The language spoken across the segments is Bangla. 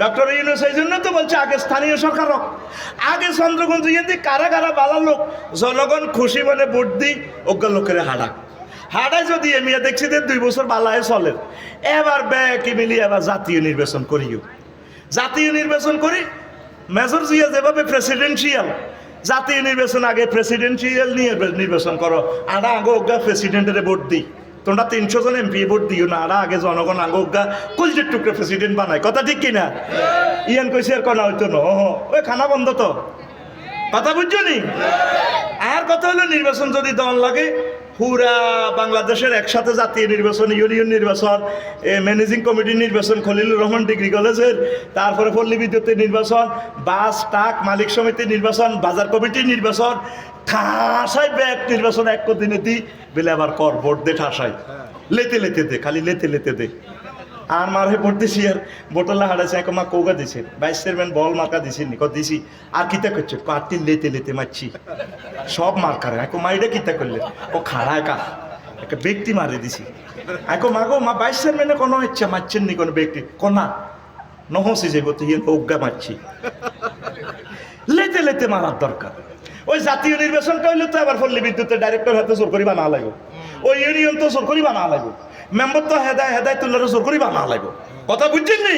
ডক্টর ইউনূস এই জন্য তো বলছে আগে স্থানীয় সরকার হোক, আগে চন্দ্রগঞ্জ যদি কারা কারা বালা লোক জনগণ খুশি মানে ভোট দিই অজ্ঞ লোকের হাডায় যদি এমিয়া দেখছি যে 2 বছর বালায় চলে, এবার ব্যাকি মিলি এবার জাতীয় নির্বাচন করিও, জাতীয় নির্বাচন করি। মেজর জিয়া যেভাবে প্রেসিডেন্সিয়াল, জাতীয় নির্বাচন আগে প্রেসিডেন্সিয়াল নিয়ে নির্বাচন করো, আগে অজ্ঞা প্রেসিডেন্টের ভোট দিই। তোমরা 300 জন এমপি ভোট দিও না, আগে জনগণ আগে অজ্ঞা কলজের টুকরে প্রেসিডেন্ট বানায়। কথা ঠিক কিনা? ইয়ান কইছে আর কনা হইতো না, ওই খানা বন্ধ তো, কথা বুঝছো নি? আর কথা হলো নির্বাচন যদি দল লাগে পুরা বাংলাদেশের একসাথে জাতীয় নির্বাচন, ইউনিয়ন নির্বাচন, ম্যানেজিং কমিটির নির্বাচন, খলিলুর রহমান ডিগ্রি কলেজের, তারপরে পল্লী বিদ্যুতের নির্বাচন, বাস ট্রাক মালিক সমিতির নির্বাচন, বাজার কমিটির নির্বাচন, ঠাসাই ব্যাগ নির্বাচন এক দিনে দি বেলে আবার কর ভোট দে, ঠাসাই লেতে লেতে দে, খালি লেতে লেতে দে। আর মারে ভোট দিছি, আর বোটলা হারাইছে এক মা কৌগা দিছে, ভাইস চেয়ারম্যান বল মার্কা দিছি নি দিছি, আর কিতা করছে পার্টি লেতে লেতে মারছি সব মার্কারে। এক মাইটা কিতা করলে ও খাড়ায় কা একটা ব্যক্তি মারে দিছি। এক মাগো মা ভাইস চেয়ারম্যানে কোনো ইচ্ছা মারছেন নি কোনো ব্যক্তি, কোনা নহসি যে গতি অজ্ঞা মারছি, লেতে লেতে মারার দরকার। ওই জাতীয় নির্বাচনটা হইলে তো আবার পল্লী বিদ্যুতের ডাইরেক্টর হাতে জোর করিবা না লাগবে, ওই ইউনিয়ন তো জোর করিবা না লাগবে, মেম্বার তো হেদায় তুল্লারে জোর করিবা না লাগবে। কথা বুঝছেন নি?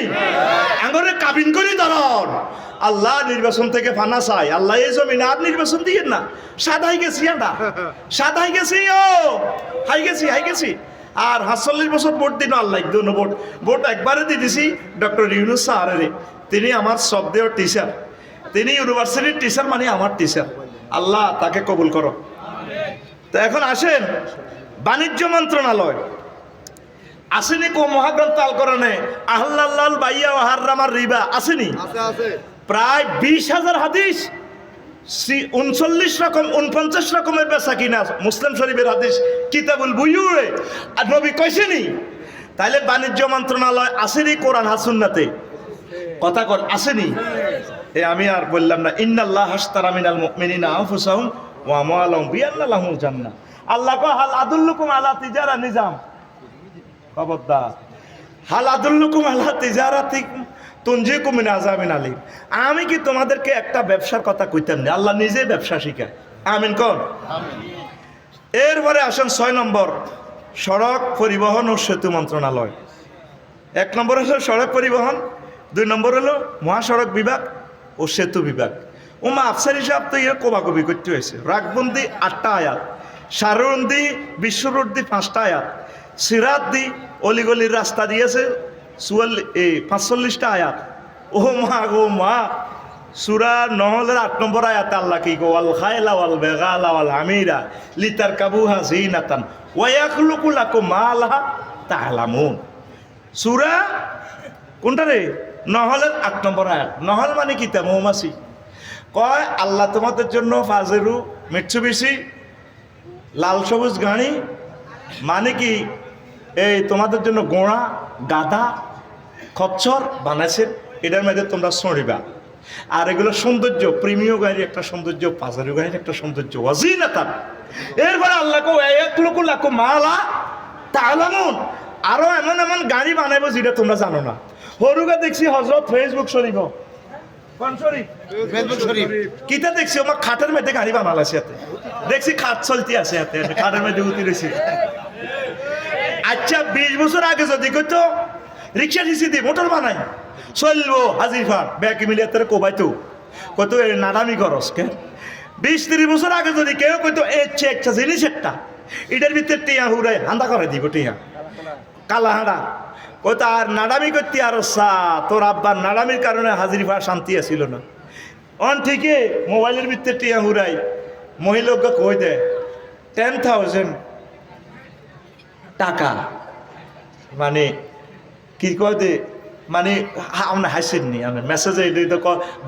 আঙ্গরে কাবিন করি ধরন আল্লাহ নির্বাচন থেকে ফানা চাই, আল্লাহ এই জমিন আর নির্বাচন দিয়ে না, সাদাই গেছি আমরা, সাদাই গেছি, হাই গেছি। আর ৪৭ বছর ভোট দিন আল্লাহ একদম ভোট একবারে দিয়ে দিছি ডক্টর ইউনূস স্যারের। তিনি আমার শ্রদ্ধেয় টিচার, তিনি ইউনিভার্সিটির টিচার, মানে আমার টিচার। আল্লাহ তাকে কবুল করো। তো এখন আসেন বাণিজ্য মন্ত্রণালয় আসেনি কো মহাগ্রন্থ আল কোরআনে আহলাল বাইয়া ও হারামার রিবা আসেনি? প্রায় 20,000 হাদিস, 49 রকমের বেচা কিনা মুসলিম শরীফের হাদিস কিতাবুল বুয়ুয়ে আর নবী কইছেনি। তাইলে বাণিজ্য মন্ত্রণালয় আসেনি কোরআন হাসুন্নাতে? কথা কর আসেনি? আমি আর বললাম না, ইন্নাল্লাহ হাশতারা মিনাল মুমিনিনা আনফুসাহুম ওয়া আমওয়ালাহুম বিআন্না লাহুমুল জান্নাহ। আল্লাহ কয় হাল আদুল্লুকুম আলা তিজারা নিজাম, খবরদার, হাল আদুল্লুকুম আলা তিজারাতি তুনজিকুম মিন আযাবিন আলীম। আমি কি তোমাদেরকে একটা ব্যবসার কথা কইতাম না? আল্লাহ নিজে ব্যবসা শিখায়। আমিন কোন? আমিন। এরপরে আসেন 6 নম্বর, সড়ক পরিবহন ও সেতু মন্ত্রণালয়। 1 নম্বর হলো সড়ক পরিবহন, 2 নম্বর হলো মহাসড়ক বিভাগ ও সেতু বিভাগ। ওমা আফসার হিসাব তো ইয়ে কোবাকবি করতে হয়েছে। রাগবন্দি 8টা আয়াত, সারবন্দি বিশ্বরোডদি 5টা আয়াত, সিরাত দি অলিগলির রাস্তা দিয়েছে 45টা আয়াত। ও মা গো মা, সূরা নহলের 8 নম্বর আয়াত আল্লাহ কি গো, ওয়াল খায়লা ওয়াল বাগালা ওয়াল হামিরা লিতারকাবুহা জিনাতান ওয়া ইয়াখলুকু লাকুম মা লা তা'লামুন। সূরা কোনটা রে? নহলের 8 নম্বর আয়াত। নহল মানে কি? তা মৌমাছি। কয় আল্লাহ তোমাদের জন্য ফাজেরু মিটসুবিশি লাল সবুজ গাড়ি, মানে কি এই তোমাদের জন্য গোড়া গাধা খচ্চর বানাইছেন, এটার মধ্যে তোমরা চড়িবা। আর এগুলো সৌন্দর্য, প্রেমীয় গাড়ির একটা সৌন্দর্য, পাজারু গাড়ির একটা সৌন্দর্য, ওয়াজিনাতান। এরপরে আল্লাহ কো মালা তা'লামুন, আরো এমন এমন গাড়ি বানাইবো যেটা তোমরা জানো না। হরুগা দেখছি হযরত ফেসবুক শরীফ, কোন শরীফ? ফেসবুক শরীফ। কিতা দেখছি আমার খাটের মধ্যে গাড়ি বানালাছে, হাতে দেখছি খাট চলতে আছে, হাতে খাটের মধ্যে উঠি রয়েছে। আচ্ছা 20 বছর আগে যদি কইতো রিক্সা দিছি দি মোটর বানাই চলবো হাজিরফার ব্যাকি মিলিয়ে তারা কোবাইতো কত নাডামি করস কে। 20-30 বছর আগে যদি কেউ কইতো এচ্ছে একটা জিনিস একটা এটার ভিতরে টিয়া হুড়াই হান্দা করে দিব, টিয়া কালা হাঁড়া কইতো আর নাডামি করতে আর সা তোর আব্বার নাডামির কারণে হাজিরফার শান্তি আসিল না। অন ঠিকই মোবাইলের ভিতরে টিয়া হুড়াই মহিলাকে কই দেয় 10,000 টাকা, মানে কি কয় দে, মানে আমরা হাসেন নি, আমি মেসেজে তো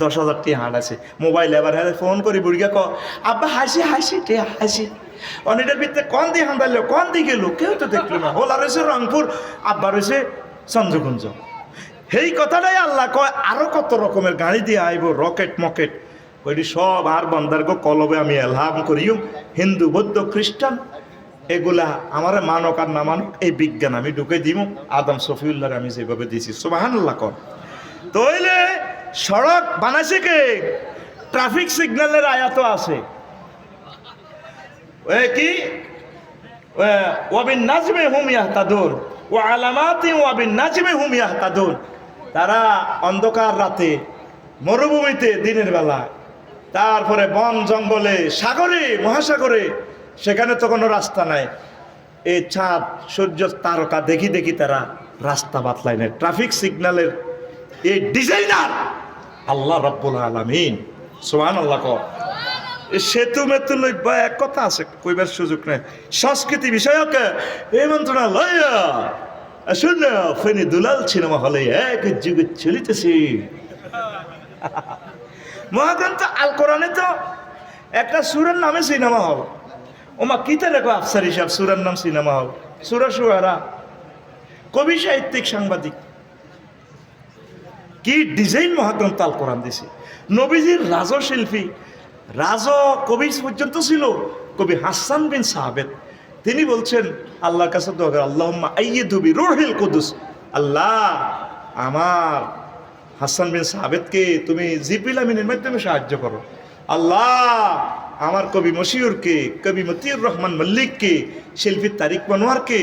10,000 টাকা হাঁট আছে মোবাইল। এবার ফোন করি বুড়িয়া ক আব্বা হাসি টিয়া হাসি অনেকটার ভিতরে কন দিয়ে হাঁটাইলো, কন দিয়ে গেল, কেউ তো দেখলো না। হোলা রয়েছে রংপুর, আব্বা রয়েছে চন্দ্রকুঞ্জ। সেই কথাটাই আল্লাহ কয় আরো কত রকমের গাড়ি দিয়ে আইব, রকেট মকেট ওইটি সব। আর বন্দারকে কলবে আমি এলহাম করিম, হিন্দু বৌদ্ধ খ্রিস্টান এগুলা আমার মানক আর না মানক এই বিজ্ঞান আমি ঢুকে দিব। আদম শফিউল্লাহর আমি যেভাবে দিয়েছি সুবহানাল্লাহ কর। তইলে সড়ক বানাইছে কে? ট্রাফিক সিগন্যালের আয়াত আছে। কি ওয়াবিন নাজমে হুম ইয়াহতাদুন ওয়া আলামাতি ওয়াবিন নাজমে হুম ইয়াহতাদুন। তারা অন্ধকার রাতে, মরুভূমিতে দিনের বেলা, তারপরে বন জঙ্গলে, সাগরে, মহাসাগরে, সেখানে তো কোনো রাস্তা নাই। এই চাঁদ, সূর্য, তারকা দেখি দেখি তারা রাস্তা বাতলায় নেয়। ট্রাফিক সিগন্যালের এই ডিজাইনার আল্লাহ রাব্বুল আলামিন। সুবহানাল্লাহ। সেতু মেতু লইবা এক কথা আছে, কইবার সুযোগ নেই। সংস্কৃতি বিষয়ক এই মন্ত্রণালয় শুন ফেনী দুলাল সিনেমা হলে এক যুগে চলিতেছে। মহাগ্রন্থ আল কোরআনে তো একটা সূরার নামে সিনেমা হল। ওমা কিতা দেখো আফসার হিসাব, সূরার নাম সিনেমা হল। সূরা শুআরা, কবি, সাহিত্যিক, সাংবাদিক, কি ডিজাইন মহাগ্রন্থ আল কোরআন দিছে। নবীজির রাজশিল্পী, কবি পর্যন্ত ছিল কবি হাসান বিন সাহাবেদ। তিনি বলছেন আল্লাহর কাছে দোয়া করে, আল্লাহুম্মা আইয়িদহু বিরূহিল কুদুস। আল্লাহ, আমার হাসান বিন সাহাবেদকে তুমি জিবরিল আমিনের মাধ্যমে সাহায্য করো। আল্লাহ, আমার কবি মশিউরকে, কবি মতিউর রহমান মল্লিককে, শিল্পী তারিক মনোয়ারকে,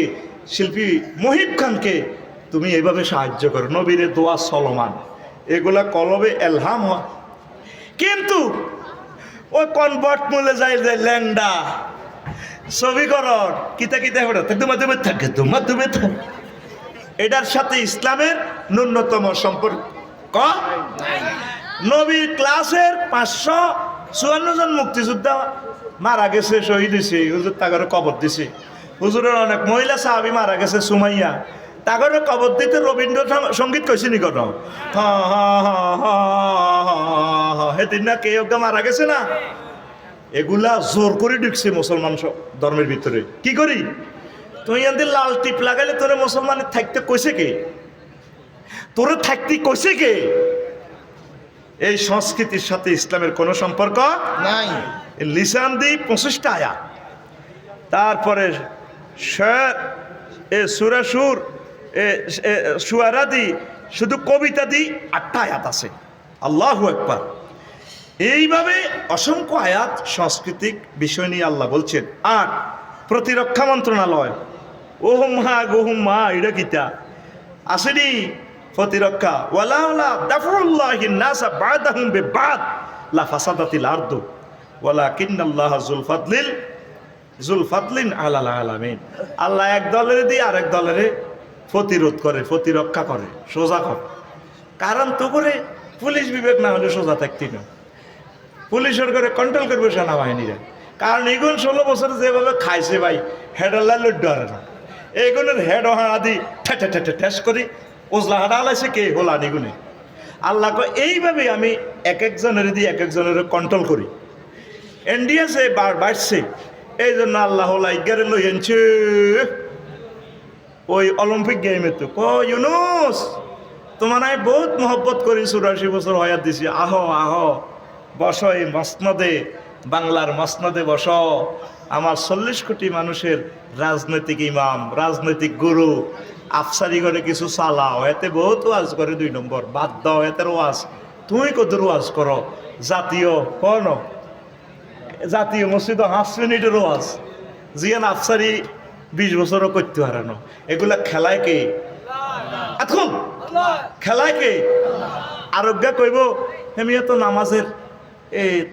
শিল্পী মহিব খানকে তুমি এইভাবে সাহায্য করো। নবীরে দোয়া চলমান, এগুলা কলবে এলহাম হয়। কিন্তু ওই কনভার্ট মূলে যায় যে ল্যাংডা ছবি করর কিতা কিতা থাকে এটার সাথে ইসলামের ন্যূনতম সম্পর্ক। নবীর ক্লাসের 554 জন মুক্তিযোদ্ধা মারা গেছে, শহীদ হয়েছে। হুজুর তাগরে কবর দিছে। হুজুরের অনেক মহিলা সাহাবী মারা গেছে, সুমাইয়া। তাগরে কবর দিতে রবীন্দ্র সঙ্গীত কইছে নি কত? হেদিন না কে মারা গেছে না? এগুলা জোর করে ঢুকছে মুসলমান ধর্মের ভিতরে। কি করি? তুই এদের লাল টিপ লাগাইলে তোরে মুসলমানের থাকতে কইছে কে? তোরে থাকতে কইছে কে? এই সংস্কৃতির সাথে ইসলামের কোনো সম্পর্ক নাই। লিসান দি 25টা আয়াত, তারপরে সূরা সুর, শুআরা দি শুধু কবিতা দি 8টা আয়াত আছে। আল্লাহু আকবার। এইভাবে অসংখ্য আয়াত সাংস্কৃতিক বিষয় নিয়ে আল্লাহ বলছেন। আর প্রতিরক্ষা মন্ত্রণালয়, ওহুম হা গোহুম মা, এটা কিতা আসেনি প্রতিরক্ষা। ওয়ালা দাফুল্লাহিন নাসা বাদাহুম বিবাদ লা ফাসাদাতিল আরদু ওয়ালাকিন্নাল্লাহা যুল ফাদলিন আলাল আলামিন। আল্লাহ এক দলের দিয়ে আরেক দলের প্রতিরোধ করে, প্রতিরক্ষা করে, সোজা করে। কারণ তো করে পুলিশ বিবেক না হলে সোজা থাকতি না। পুলিশের করে কন্ট্রোল করবে সেনাবাহিনীরা। কারণ এগুন 16 বছর যেভাবে খাইছে ভাই, হেডাল্লা লড্ডু হারে না। এগুনের হেড হাড়া দি ঠেস করি ওজলা হাড়া হালাইছে কে হোলা নিগুনে। আল্লাহ এইভাবে আমি এক একজনের দিয়ে এক একজনের কন্ট্রোল করি। ইন্ডিয়া সে বাড়ছে, এই জন্য আল্লাহ ইগারে লই আনছে ওই অলিম্পিক গেমে। তো ইউনুস, তোমার আমি বহুত মহব্বত করি, 84 বছর হয়াত দিছি। আহো আহো, বসো এই মসনদে, বাংলার মসনদে বসো। আমার 40 কোটি মানুষের রাজনৈতিক ইমাম, রাজনৈতিক গুরু, আফসারি করে কিছু চালাও, এতে বহুত ওয়াজ করে। 2 নম্বর বাদ দাও, এতে ওয়াজ তুমি কত ওয়াজ করো। জাতীয় কোন জাতীয় মসজিদ 5 মিনিটের ওয়াজ, জিয়ান আফসারি 20 বছরও করতে হারানো। এগুলা খেলায় কে? এখন খেলায় কে? আরোগ্যা কইব হেমিয়া তো নামাজের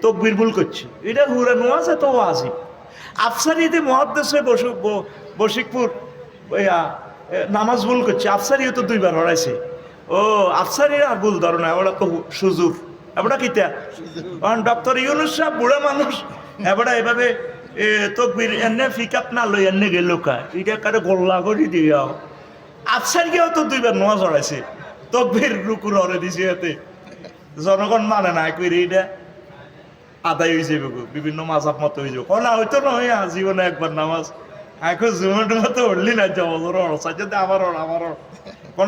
তকবির ভুল করছি, এটা হুরা নোয়াজ এত ওয়াজি। আফসারিতে মহাদ্দেশে বশিকপুর নামাজ ভুল করছে, আফসারিও তো 2 বার হরাইছে। ও আফসারি আর ভুল ধরো না, ওরা তো সুজুর। এবার কিতা ডক্টর ইউনুস সাহেব বুড়া মানুষ, এবার এভাবে তকবির এনে ফিকাপ না লই এনে গেল কা, এটা কারে গোল্লা করে দিও। আফসারিকেও তো 2 বার নোয়াজ হরাইছে, তকবির রুকুর হরে দিছে। এতে জনগণ মানে না কই এটা আদায় হয়ে যাবে, বিভিন্ন মাঝাব মতো হয়ে যাবে। না হয়তো নয়, জীবনে একবার নামাজ এখন জীবনের মতো উঠলি না জবর যদি আবার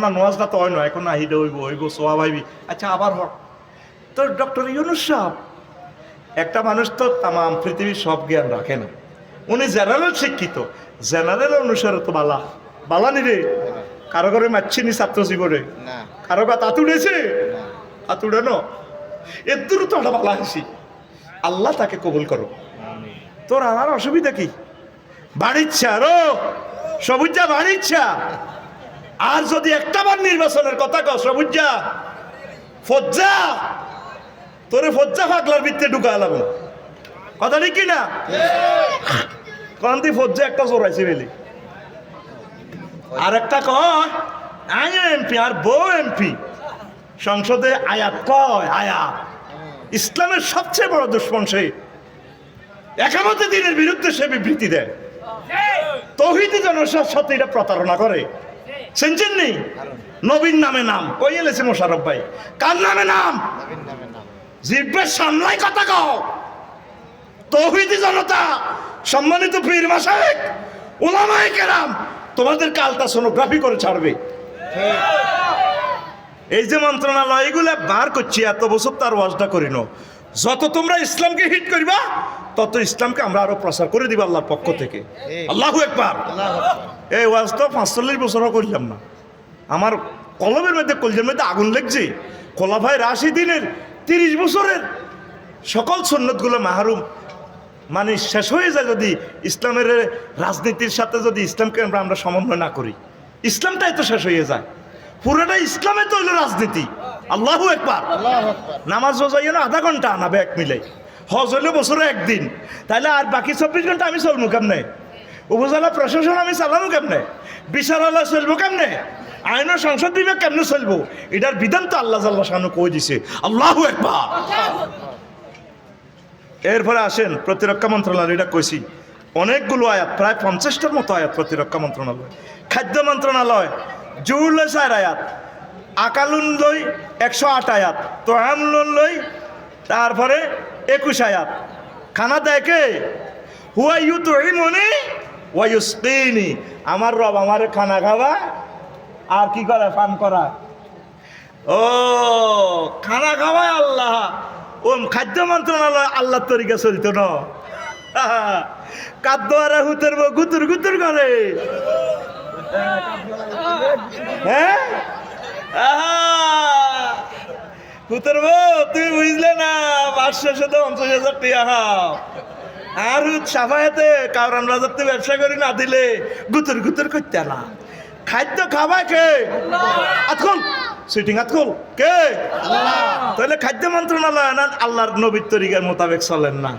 না নোয়াজটা তো হয় না, এখন আহিদে হইব সোয়া ভাইবি। আচ্ছা আবার হর। তো ডক্টর ইউনুস সাহেব একটা মানুষ তো তাম পৃথিবীর সব জ্ঞান রাখে না। উনি জেনারেল শিক্ষিত, জেনারেল অনুসারে তো বালা নি রে। কারো করে মারছিনি ছাত্র জীবনে, কারো গা তাঁত উঠেছে, হাত উড়ানো এর দূর তো একটা ভালো হাসি। আল্লাহ তাকে কবুল করো। তোর আমার অসুবিধা কি? বাড়িচ্ছা রো সবুজা বাড়িচ্ছা। আর যদি একটাবার নির্বাচনের কথা কও সবুজা ফজ্জা তোরে ফজ্জা ফাগলার ভিতরে ঢুকালাম। কথা ঠিক কিনা? কান্তি ফজ্জা একটা চোরাইছে বেলি। আর একটা কয় আমি এমপি আর বউ এমপি সংসদে আয়াত কয় আয়াত। ইসলামের সবচেয়ে বড় দুশ্মন সে। একামতে দিনের বিরুদ্ধে সে বিবৃতি দেয়। তৌহিদি জনসার সাথে এটা প্রতারণা করে। শুনছেন নি? নবীর নামে নাম কই এলেছে মোশাররফ ভাই? কার নামে নাম? জিব্বের সামলাই কথা কও। তৌহিদি জনতা, সম্মানিত পীর মাশায়েখ, উলামায়ে কেরাম তোমাদেরকে আলট্রাসোনোগ্রাফি করে ছাড়বে। এই যে মন্ত্রণালয় এগুলো বার করছি, এত বছর তার ওয়াজটা করিনো। যত তোমরা ইসলামকে হিট করবা তত ইসলামকে আমরা আরো প্রচার করে দিব আল্লাহর পক্ষ থেকে। আল্লাহু আকবার। এই ওয়াজ তো 45 বছরও করলাম না। আমার কলমের মধ্যে কলজের মধ্যে আগুন লেগছে। খোলাফায়ে রাশিদিনের 30 বছরের সকল সুন্নতগুলো মাহরুম মানে শেষ হয়ে যায় যদি ইসলামের রাজনীতির সাথে যদি ইসলামকে আমরা সমন্বয় না করি। ইসলামটাই তো শেষ হয়ে যায়। পুরোটা ইসলামে তো হইল রাজনীতি। আল্লাহু আকবার। নামাজ রোজাই না আধা ঘন্টা আনাবে এক মিলে। হজ হইলে বছরে একদিন। তাহলে আর বাকি 24 ঘন্টা আমি চলবো কেমনে? উপজেলা প্রশাসন আমি চালাবো কেমনে? বিচারালয় চলবো কেমনে? আইন ও সংসদ বিভাগ কেমনে চলবো? এটার বিধান তো আল্লাহ জাল্লাহ শানু কই দিছে। আল্লাহু আকবার। এরপরে আসেন প্রতিরক্ষা মন্ত্রণালয়। এটা কইছি অনেকগুলো আয়াত, প্রায় 50টার মতো আয়াত প্রতিরক্ষা মন্ত্রণালয়। খাদ্য মন্ত্রণালয় জুল 4 আয়াত, আকালুন লই 108 আয়াত, তোয়ামলুন লই তারপরে 21 আয়াত। খানা দেখে হুয়া ইউতুইমুনি ওয়া ইউসকিনি, আমার রব আমারে খানা খাওয়া আর কি করে? পান করা। ও খানা খাওয়ায় আল্লাহ। ও খাদ্য মন্ত্রণালয় আল্লাহর তরিকা চলতো না। কাদ্য আর হুতের গুতুর গুতুর করে। হ্যাঁ হুতের বউ তুমি বুঝলে না? 550,000 টাকা আর হুত সাফায়াতে কারণ রাজাতে ব্যবসা করি না দিলে গুতুর গুতুর করতে না। খাদ্য খাওয়ায় কে? আতকুল সিটিং আতকুল কে? তাহলে খাদ্য মন্ত্রণালয় না আল্লাহর নবীর তরিকার মোতাবেক চলেন না।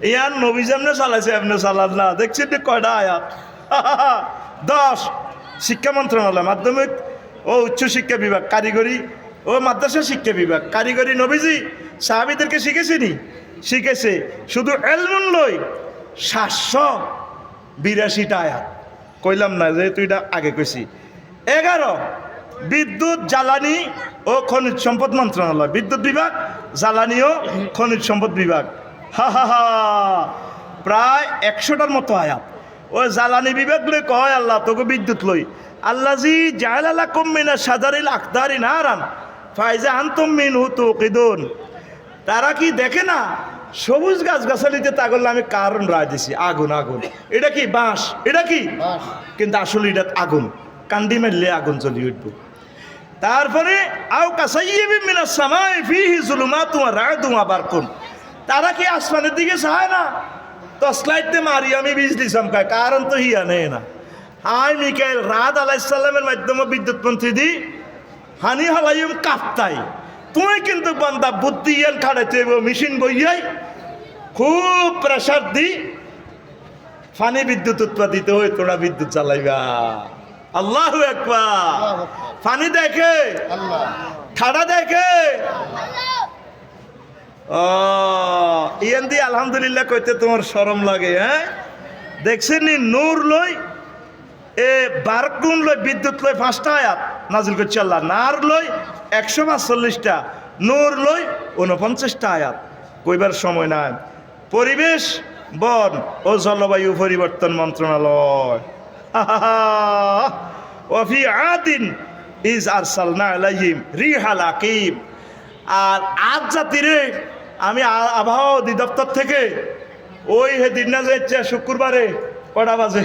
ইয়ার নবী যেমনে চালাইছে এমনি চালান না। দেখছি কয়টা আয়াত? 10। শিক্ষা মন্ত্রণালয় মাধ্যমিক ও উচ্চ শিক্ষা বিভাগ, কারিগরি ও মাদ্রাসা শিক্ষা বিভাগ। কারিগরি নবীজি সাহাবীদেরকে শিখেছেনি? শিখেছে। শুধু এলমুন লই 782টা আয়াত। কইলাম না যেহেতু এটা আগে কইছি। 11 বিদ্যুৎ জ্বালানি ও খনিজ সম্পদ মন্ত্রণালয়, বিদ্যুৎ বিভাগ, জ্বালানি ও খনিজ সম্পদ বিভাগ। প্রায় 100টার মতো আয়াত। ওই জ্বালানি বিভাগ লই কয় আল্লাহ তোকে বিদ্যুৎ লই আল্লাজি জালালাকুম মিনাশ শাজারিল আকদারি নারান ফাইজা আনতুম মিনহু তুকিদুন। তারা কি দেখে না সবুজ গাছ গাছালিতে তাগল আমি কারণ রায় দিছি আগুন আগুন। এটা কি বাঁশ? এটা কি? কিন্তু আসলে এটা আগুন। কান্দি মারলে আগুন জ্বলি উঠবো। তারপরে আও কাসাইয়্যিবিন মিনাস সামাই ফিহি যুলুমাতুন ওয়া রা'দুন ওয়া বারকুন। তারা কি আসমানের দিকে চায় না? তো স্লাইডতে মারি আমি বিজলি চমকায় কারণ তো হিয়া নেই না। হাই মিকাইল রাত আলাইসাল্লামের মাধ্যমে বিদ্যুৎ মন্ত্রী দি হানি হালাইম কাপ্তাই। তুই কিন্তু বান্দা বুদ্ধি ইয়ান খাড়াইতে মেশিন বইয়াই খুব প্রেসার দি ফানি বিদ্যুৎ উৎপাদিত হয়ে তোরা বিদ্যুৎ চালাইবা। আল্লাহু আকবার। ফানি দেখে ঠাডা দেখে ইয়ান দি আলহামদুলিল্লাহ কইতে তোমার শরম লাগে। হ্যাঁ দেখছেন নি নূর লই এ বারকুন লই বিদ্যুৎ লই 5টা আয়াত নাজিল করছে আল্লাহ। নার লই 145টা, নূর লই 49টা আয়াত। কইবার সময় নাই। পরিবেশ বন ও জলবায়ু পরিবর্তন মন্ত্রণালয়। ওয়াফি আদিন ইজ আরসালনা আলাইহিম রিহাল আকিব। আর আজ জাতিরে আমি আবহাওয়া অধিদপ্তর থেকে ওই হেদিন না যাচ্ছে শুক্রবারে কটা বাজে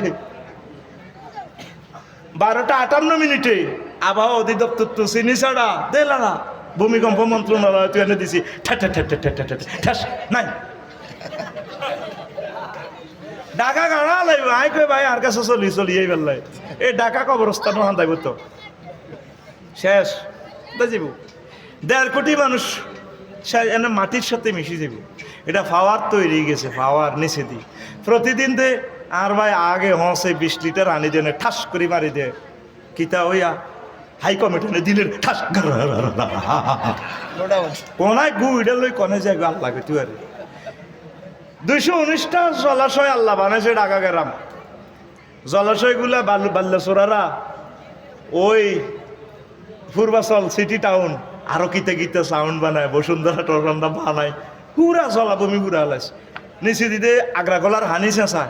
12টা 58 মিনিটে আবহাওয়া অধিদপ্তর তো চিনি ছাড়া দিল না ভূমিকম্প মন্ত্রণালয় তুই এনে দিছি ঠাস নাই ঢাকা গাড়া লাগবে আই কই ভাই আর কাছে চলি এই বেলায় এই ঢাকা কবরস্থান হান্দাইব তো শেষ বুঝিব 1.5 কোটি মানুষ এনে মাটির সাথে মিশে যাব এটা পাওয়ার তৈরি গেছে পাওয়ার নিচে দি প্রতিদিন দে আর ভাই আগে হসে 20 লিটার আনি দেনে ঠাস করে মারি দে কিতা হইয়া হাই কমিশনে দিলেন ঠাস কোনায় গুইডা লই কনে যায় আল্লাহ তুই আর 219টা জলাশয় আল্লাহ বানাইছে ঢাকা গ্রাম জলাশয়গুলা বাল্যচোরারা ওই পূর্বাচল সিটি টাউন আরো কিতে কিতে সাউন্ড বানায় বসুন্ধরা টরন্ডা বানায় পুরা জলাভূমি পুরা হলাইছে নিচে দিতে আগ্রাগোলার হানি চেঁচা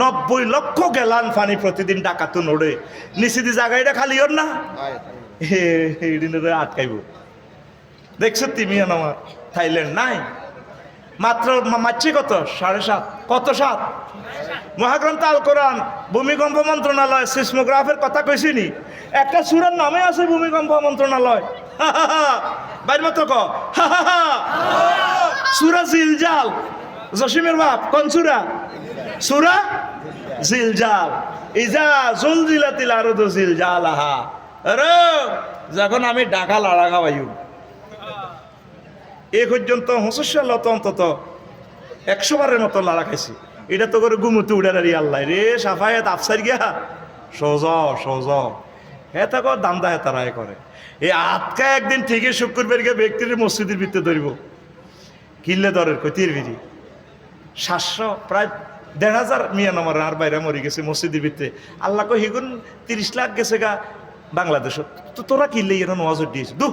90 লক্ষ গ্যালান পানি প্রতিদিন ডাকাতো নড়ে নিচে দি জায়গাটা খালি হন না এই দিনের আটকাইব দেখছো তুমি আমার থাইল্যান্ড নাই মাত্র মারছি কত 7.5 কত 7 মহাগ্রন্থ আল কোরআন ভূমিকম্প মন্ত্রণালয় সিসমোগ্রাফের কথা কইছি নি একটা সূরার নামে আছে ভূমিকম্প মন্ত্রণালয় বাইর মতো ক সূরা জিলজাল জসিমের বাপ কোন সূরা সূরা জিলজাল ইজা জুলজিলাতিল আরদু জিলজালাহা আরে যখন আমি ঢাকা লাড়া খাওয়াইও এ পর্যন্ত হসস্যালত অন্তত 100 বারের মতো লাড়া খাইছি এটা তো করে গুমুতে উড়ে দাঁড়িয়ে আল্লাহ রে সাফায়াত আফসার গিয়া সহজ হেতা কর দামদা হেতারায় করে এই আটকা একদিন থেকে শুক্রবার গিয়ে ব্যক্তির মসজিদের ভিতরে ধরব কিনলে দরের কতির বিধি 700 প্রায় 1,500 মিয়া নম্বর আর বাইরে মরে গেছে মসজিদের ভিতরে আল্লাহ কো হিগুন 30 লাখ গেছে গা বাংলাদেশ তো তোরা কিনলে এরা নজর দিয়েছে দু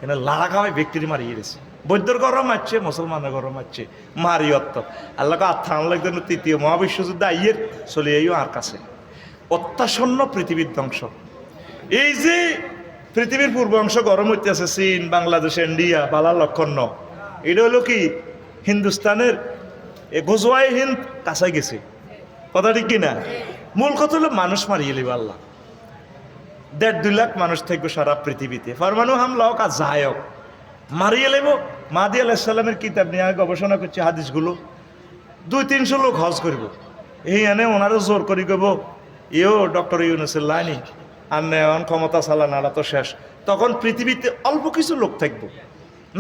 এনে লাড়া খাওয়াই ব্যক্তির মারিয়ে গেছে বৈদ্যর গরম মারছে মুসলমানের গরম মারছে মারিয়ত্ত আল্লাহকে আত্মা লাগবে তৃতীয় মহাবিশ্বযুদ্ধ আইয়ের চলে আইও আর কাছে অত্যাসন্ন পৃথিবীর ধ্বংস এই যে পৃথিবীর পূর্ব অংশ গরম হইতে আছে চীন বাংলাদেশ ইন্ডিয়া বালার লক্ষণ এটা হলো কি হিন্দুস্তানের গোজওয়াই হিন্দ কাছাই গেছে কথা ঠিক কিনা মূল কথা হলো মানুষ মারিয়ে লিব আল্লাহ 1.5-2 লাখ মানুষ থাকবে সারা পৃথিবীতে পরমাণু হামলা হোক আর যাই হোক মারিয়ে লেব মাহাদি আলাইহিস সালামের কিতাব নিয়ে গবেষণা করছে হাদিসগুলো 200-300 লোক হজ করব এই এনে ওনারও জোর করি গব ইও ডক্টর ইউনুসের লাইনি আর নেওয়ান ক্ষমতা চালানারা তো শেষ তখন পৃথিবীতে অল্প কিছু লোক থাকবো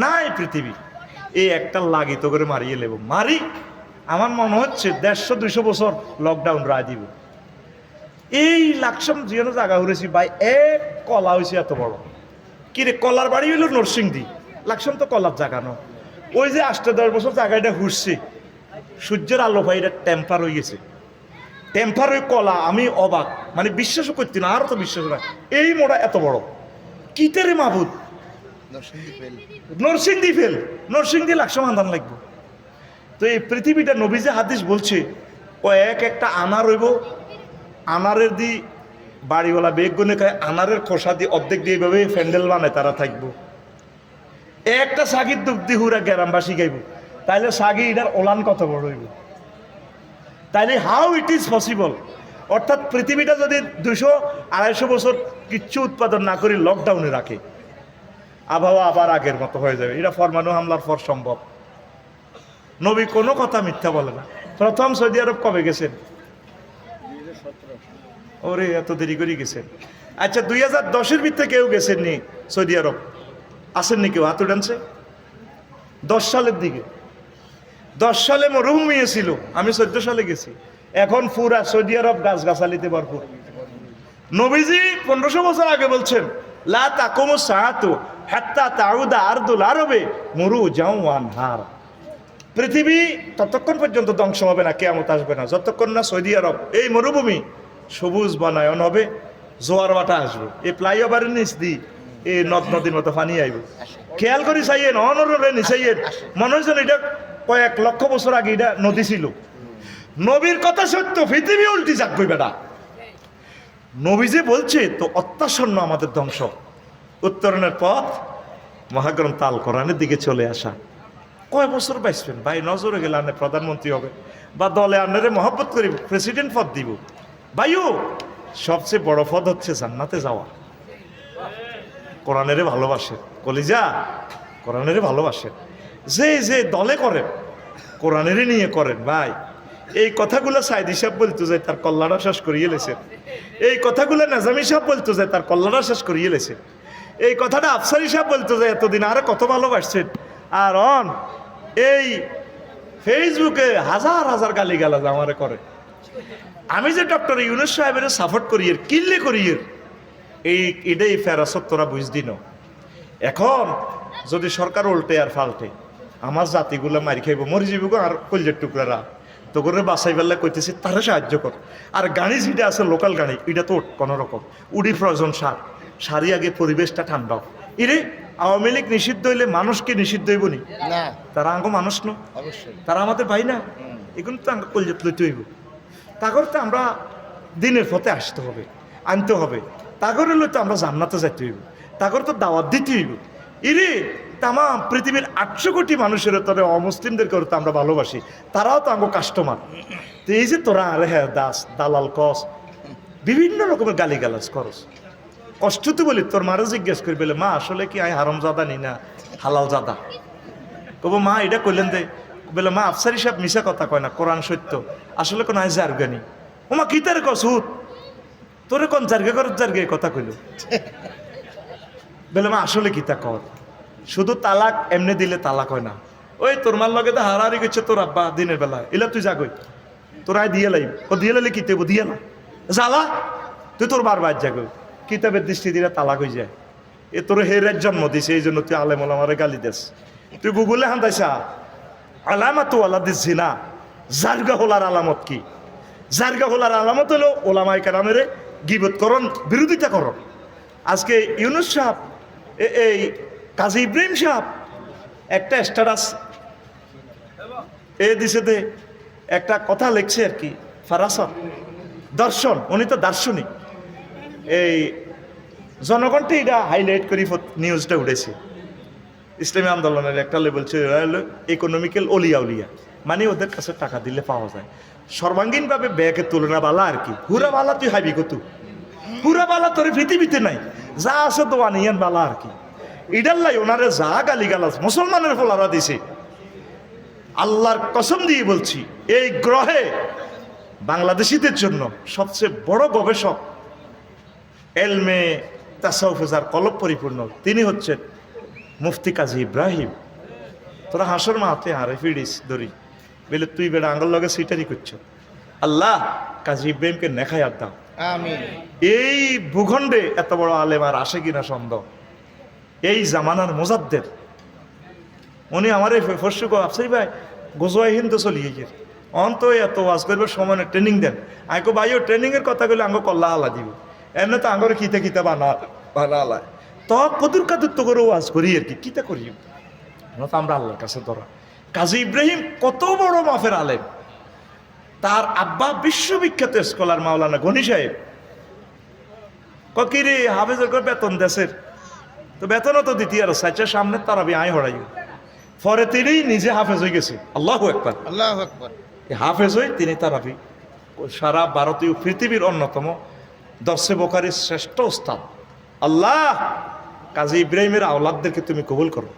নাই পৃথিবী এই একটা লাগিত করে মারিয়ে লেব মারি আমার মনে হচ্ছে 150-200 বছর লকডাউন রায় দিব এই লাকসাম যেন জায়গা ঘুরেছি ভাই এক কলা হয়েছে এত বড় কিরে কলার বাড়ি হইল নরসিংদী লাকসাম তো কলার জায়গা ন ওই যে 8-10 বছর জায়গাটা ঘুরছে সূর্যের আলো ভাই এটা টেম্পার হয়ে গেছে টেম্পার ওই কলা আমি অবাক মানে বিশ্বাসও করছি না আরও তো বিশ্বাস না এই মোড়া এত বড় কিতেরে মাহবুদ নরসিংদী লাকসাম আন্দান লাগবে তো এই পৃথিবীটা নবী যে হাদিস বলছে ও একটা আনার রইব আনারের দি বাড়িওয়ালা বেগ গুনে খায় আনারের খোসা দিয়ে অর্ধেক দিয়ে এইভাবে প্যান্ডেল বানায় তারা থাকবো একটা সাগির দুধ দি হুরা গ্রামবাসী গাইব তাইলে সাগি এটার ওলান কত বড় হইব তাইলে হাউ ইট ইজ পসিবল অর্থাৎ পৃথিবীটা যদি 200-250 বছর কিচ্ছু উৎপাদন না করে লকডাউনে রাখে আবহাওয়া আবার আগের মতো হয়ে যাবে এটা পরমাণু হামলার পর সম্ভব নবী কোনো কথা মিথ্যা বলে না প্রথম সৌদি আরব কবে গেছেন ওরে এত দেরি করে গেছেন আচ্ছা 2010-এর ভিতরে কেউ গেছেন নি সৌদি আরব আসেননি কেউ হাত উঠানছে 10 সালের দিকে 10 সালে মরুভূমি ছিল আমি 14 সালে গেছি এখন পুরা সৌদি আরব গাছগাছালিতে ভরপুর নবীজি 1500 বছর আগে বলছেন লা তাকুমু সাআতু হাত্তা তাউদা আরদুল আরবে মুরুজাওয়ান হার পৃথিবী ততক্ষণ পর্যন্ত ধ্বংস হবে না কিয়ামত আসবে না যতক্ষণ না সৌদি আরব এই মরুভূমি সবুজ বনায়ন হবে জোয়ার বাটা আসবে এই ফ্লাইওভারের নিচ দি এই নদ নদীর মতো পানি আইব খেয়াল করি চাইয়েন অনরে নিচাইয়েন মনে হয়েছেন এটা কয়েক লক্ষ বছর আগে এটা নদী ছিল নবীর কথা সত্য পৃথিবী উল্টি যাক বেটা নবী যে বলছে তো অত্যাসন্ন আমাদের ধ্বংস উত্তরণের পথ মহাগ্রন্থ আল কোরআনের দিকে চলে আসা কয় বছর বাঁচবেন ভাই নজরে গেলে আনে প্রধানমন্ত্রী হবে বা দলে আনারে মহব্বত করি প্রেসিডেন্ট পদ দিব ভাইও সবচেয়ে বড় পদ হচ্ছে জান্নাতে যাওয়া কোরআনেরে ভালোবাসে, কলিজা কোরআনেরে ভালোবাসে, যে যে দলে করেন কোরআনেরই নিয়ে করেন ভাই। এই কথাগুলো সাইদি সাহেব বলতো যে তার কল্লাটা শেষ করিয়ে লেছে, এই কথাগুলো নাজামি সাহেব বলতো যে তার কল্লাটা শেষ করিয়ে লেছে, এই কথাটা আফসারি সাহেব বলতো যে এতদিন আরে কত ভালোবাসছেন। আর এই ফেসবুকে হাজার হাজার গালিগালাজ আমারে করে। আমি যে ডক্টর ইউনূস সাহেবের সাপোর্ট করিয়ে কিল্লে করিয়ে এটাই ফেরাসত তোরা বুঝদি ন। এখন যদি সরকার উল্টে আর ফাল্টে আমার জাতিগুলো মারি খাইব, মরি যাইব আর কলজের টুকরারা তো করে বাসাই বেলা কইতেছি তারা সাহায্য কর। আর গাড়ি যেটা আছে লোকাল গাড়ি এটা তো কোনো রকম উড়ি প্রয়োজন সারি আগে পরিবেশটা ঠান্ডা। ইরে আওয়ামী লীগ নিষিদ্ধ হইলে মানুষকে নিষিদ্ধ হইব নি? তারা আঙ্গ মানুষ ন, তারা আমাদের ভাই না? এগুলো তো আঙ্গ কলজেত লইতে হইব। তাগর তো আমরা দিনের পথে আসতে হবে, আনতে হবে। তাগরে লই তো আমরা জান্নাতে যাইতে হইব, তাগর তো দাওয়াত দিতে হইব। ইরে তামাম পৃথিবীর 800 কোটি মানুষের তবে অমুসলিমদেরকে তো আমরা ভালোবাসি, তারাও তো আঙ্গ কাস্টমার। তো এই যে তোরা আরে হ্যাঁ দাস দালাল কস বিভিন্ন রকমের গালিগালাজ করস, কষ্ট তো বলি তোর মারা জিজ্ঞেস করি বলে মা আসলে কি আই হারাম জাদা নি না হালাল জাদা? কব মা এটা কইলেন দে বলে মা আফসারি সাহেব মিশা কথা কয় না, কোরআন সত্য। আসলে কোন আয় জারগানি ও মা কি তার কসুত তোরে কোন জার্গে কর জার্গে কথা কইল বলে মা আসলে কি তা কর। শুধু তালাক এমনি দিলে তালাক হয় না, ওই তোর মার লগে তো হারাহারি করছে তোর আব্বা দিনের বেলা, এলা তুই জাগই তোর আয় দিয়ে লাইব। ও দিয়ে লাইলে কি তেব দিয়ে না জ্বালা তুই তোর বারবার জাগই, কিতাবের দৃষ্টি দিলে তালাক হয়ে যায়। এ তোর হেরের জন্ম দিছে, এই জন্য তুই আলেম ওলামারে গালি দেস। তুই গুগলে হান্দাইছা আলামাতু আলাদিস জিনা, জারগা হলার আলামত কি? জারগা হলার আলামত হলো ওলামায়ে কেরামের গীবত করণ, বিরোধিতা করণ। আজকে ইউনূস সাহেব এই কাজী ইব্রাহিম সাহেব একটা স্ট্যাটাস দিছে দে একটা কথা লিখছে আর কি, ফারাসত দর্শন, উনি তো দার্শনিক। এই জনগণকে এটা হাইলাইট করি নিউজটা উঠেছে। ইসলামী আন্দোলনের একটা লেভেল ছিল ইকোনমিক্যাল অলিয়া উলিয়া, মানে ওদের কাছে টাকা দিলে পাওয়া যায়। সর্বাঙ্গীনভাবে ব্যাগের তুলনা বালা আর কি, হুরা বালা তুই হাইবি কত হুরা বালা তোর পৃথিবীতে নাই, যা আছে তো আনিয়ান বালা আর কি। ইডাল্লাই ওনারে যা গালিগালাজ মুসলমানের ফলারা দিছে, আল্লাহর কসম দিয়ে বলছি এই গ্রহে বাংলাদেশিদের জন্য সবচেয়ে বড় গবেষক এলমে তাসাউফে যার কলব পরিপূর্ণ তিনি হচ্ছেন মুফতি কাজী ইব্রাহিম। তোরা হাসর মাহাতে হারে ফিরিস দড়ি বলে তুই বেড়া আঙ্গল লগে সিটারি করছ। আল্লাহ কাজী ইব্রাহিমকে নেখায়াত দাও। আমিন। এই ভূখণ্ডে এত বড় আলেম আর আসে কিনা সন্দেহ। এই জামানার মোজাদ্দের উনি আমার এই ফর্সু আফসারি ভাই গোজোয়াই হিন্দু চলিয়ে গিয়ে অন্ত এত ওয়াজ করবার সময় ট্রেনিং দেন। আমি কো ভাইও ট্রেনিংয়ের কথাগুলো আঙ্গ কল্লা আলা দিব, এমনি তো আঙ্গরে খিতে খিতে বানা আলায় তো কদুর কাদুত্ব করে ওয়াজ করি আর কি, কিতা করি তো আমরা আল্লাহর কাছে ধরা। কাজী ইব্রাহিম কত বড় মাফের আলেম, তার আব্বা বিশ্ববিখ্যাত স্কলার মাওলানা গনি সাহেব। কিরে হাফেজের করে বেতন দেশের তো বেতনও তো দিতি আর সাইচার সামনে তার আই হরাই। পরে তিনি নিজে হাফেজ হয়ে গেছে, আল্লাহু আকবার আল্লাহু আকবার। হাফেজ হয়ে তিনি তারাবি সারা ভারতীয় পৃথিবীর অন্যতম দর্শে বোখারির শ্রেষ্ঠ ওস্তাদ। আল্লাহ কাজী ইব্রাহিমের আওলাদদেরকে তুমি কবুল করো,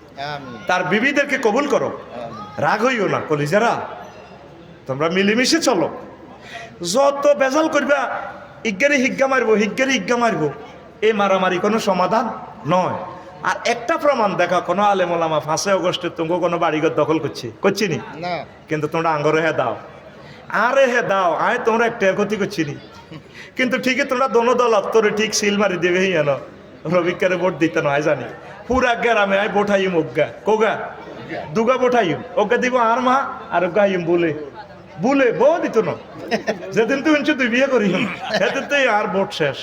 তার বিবিদেরকে কবুল করো। রাগ হইও না কলিজারা, তোমরা মিলেমিশে চলো। যত বেজাল করবা ইজ্ঞারে হিজ্ঞা মারবো হিজ্ঞারে হিজ্ঞা মারবো, এই মারামারি কোনো সমাধান নয়। আর একটা প্রমাণ দেখা, কোনো আলেম ওলামা 5 আগস্টে তোমাকে কোনো বাড়িঘর দখল করছি নি, কিন্তু তোমরা আঙ্গরে হে দাও আরে হে দাও আয় তোমরা একটা ক্ষতি করছি নি, কিন্তু ঠিকই তোমরা দোনো দল তোরে ঠিক সিল মারি দেবে হেন রবিকারে ভোট দিতে নয় জানি। পুরা গ্রামে আয় বোঠাইম ওগা কোগা দুগা বোঠাইম ওগা দিব আর মা আর ওগা আইম বলে বুলে বউ দিত না। যেদিন তুই বিয়ে করি সেদিন তো আর ভোট শেষ,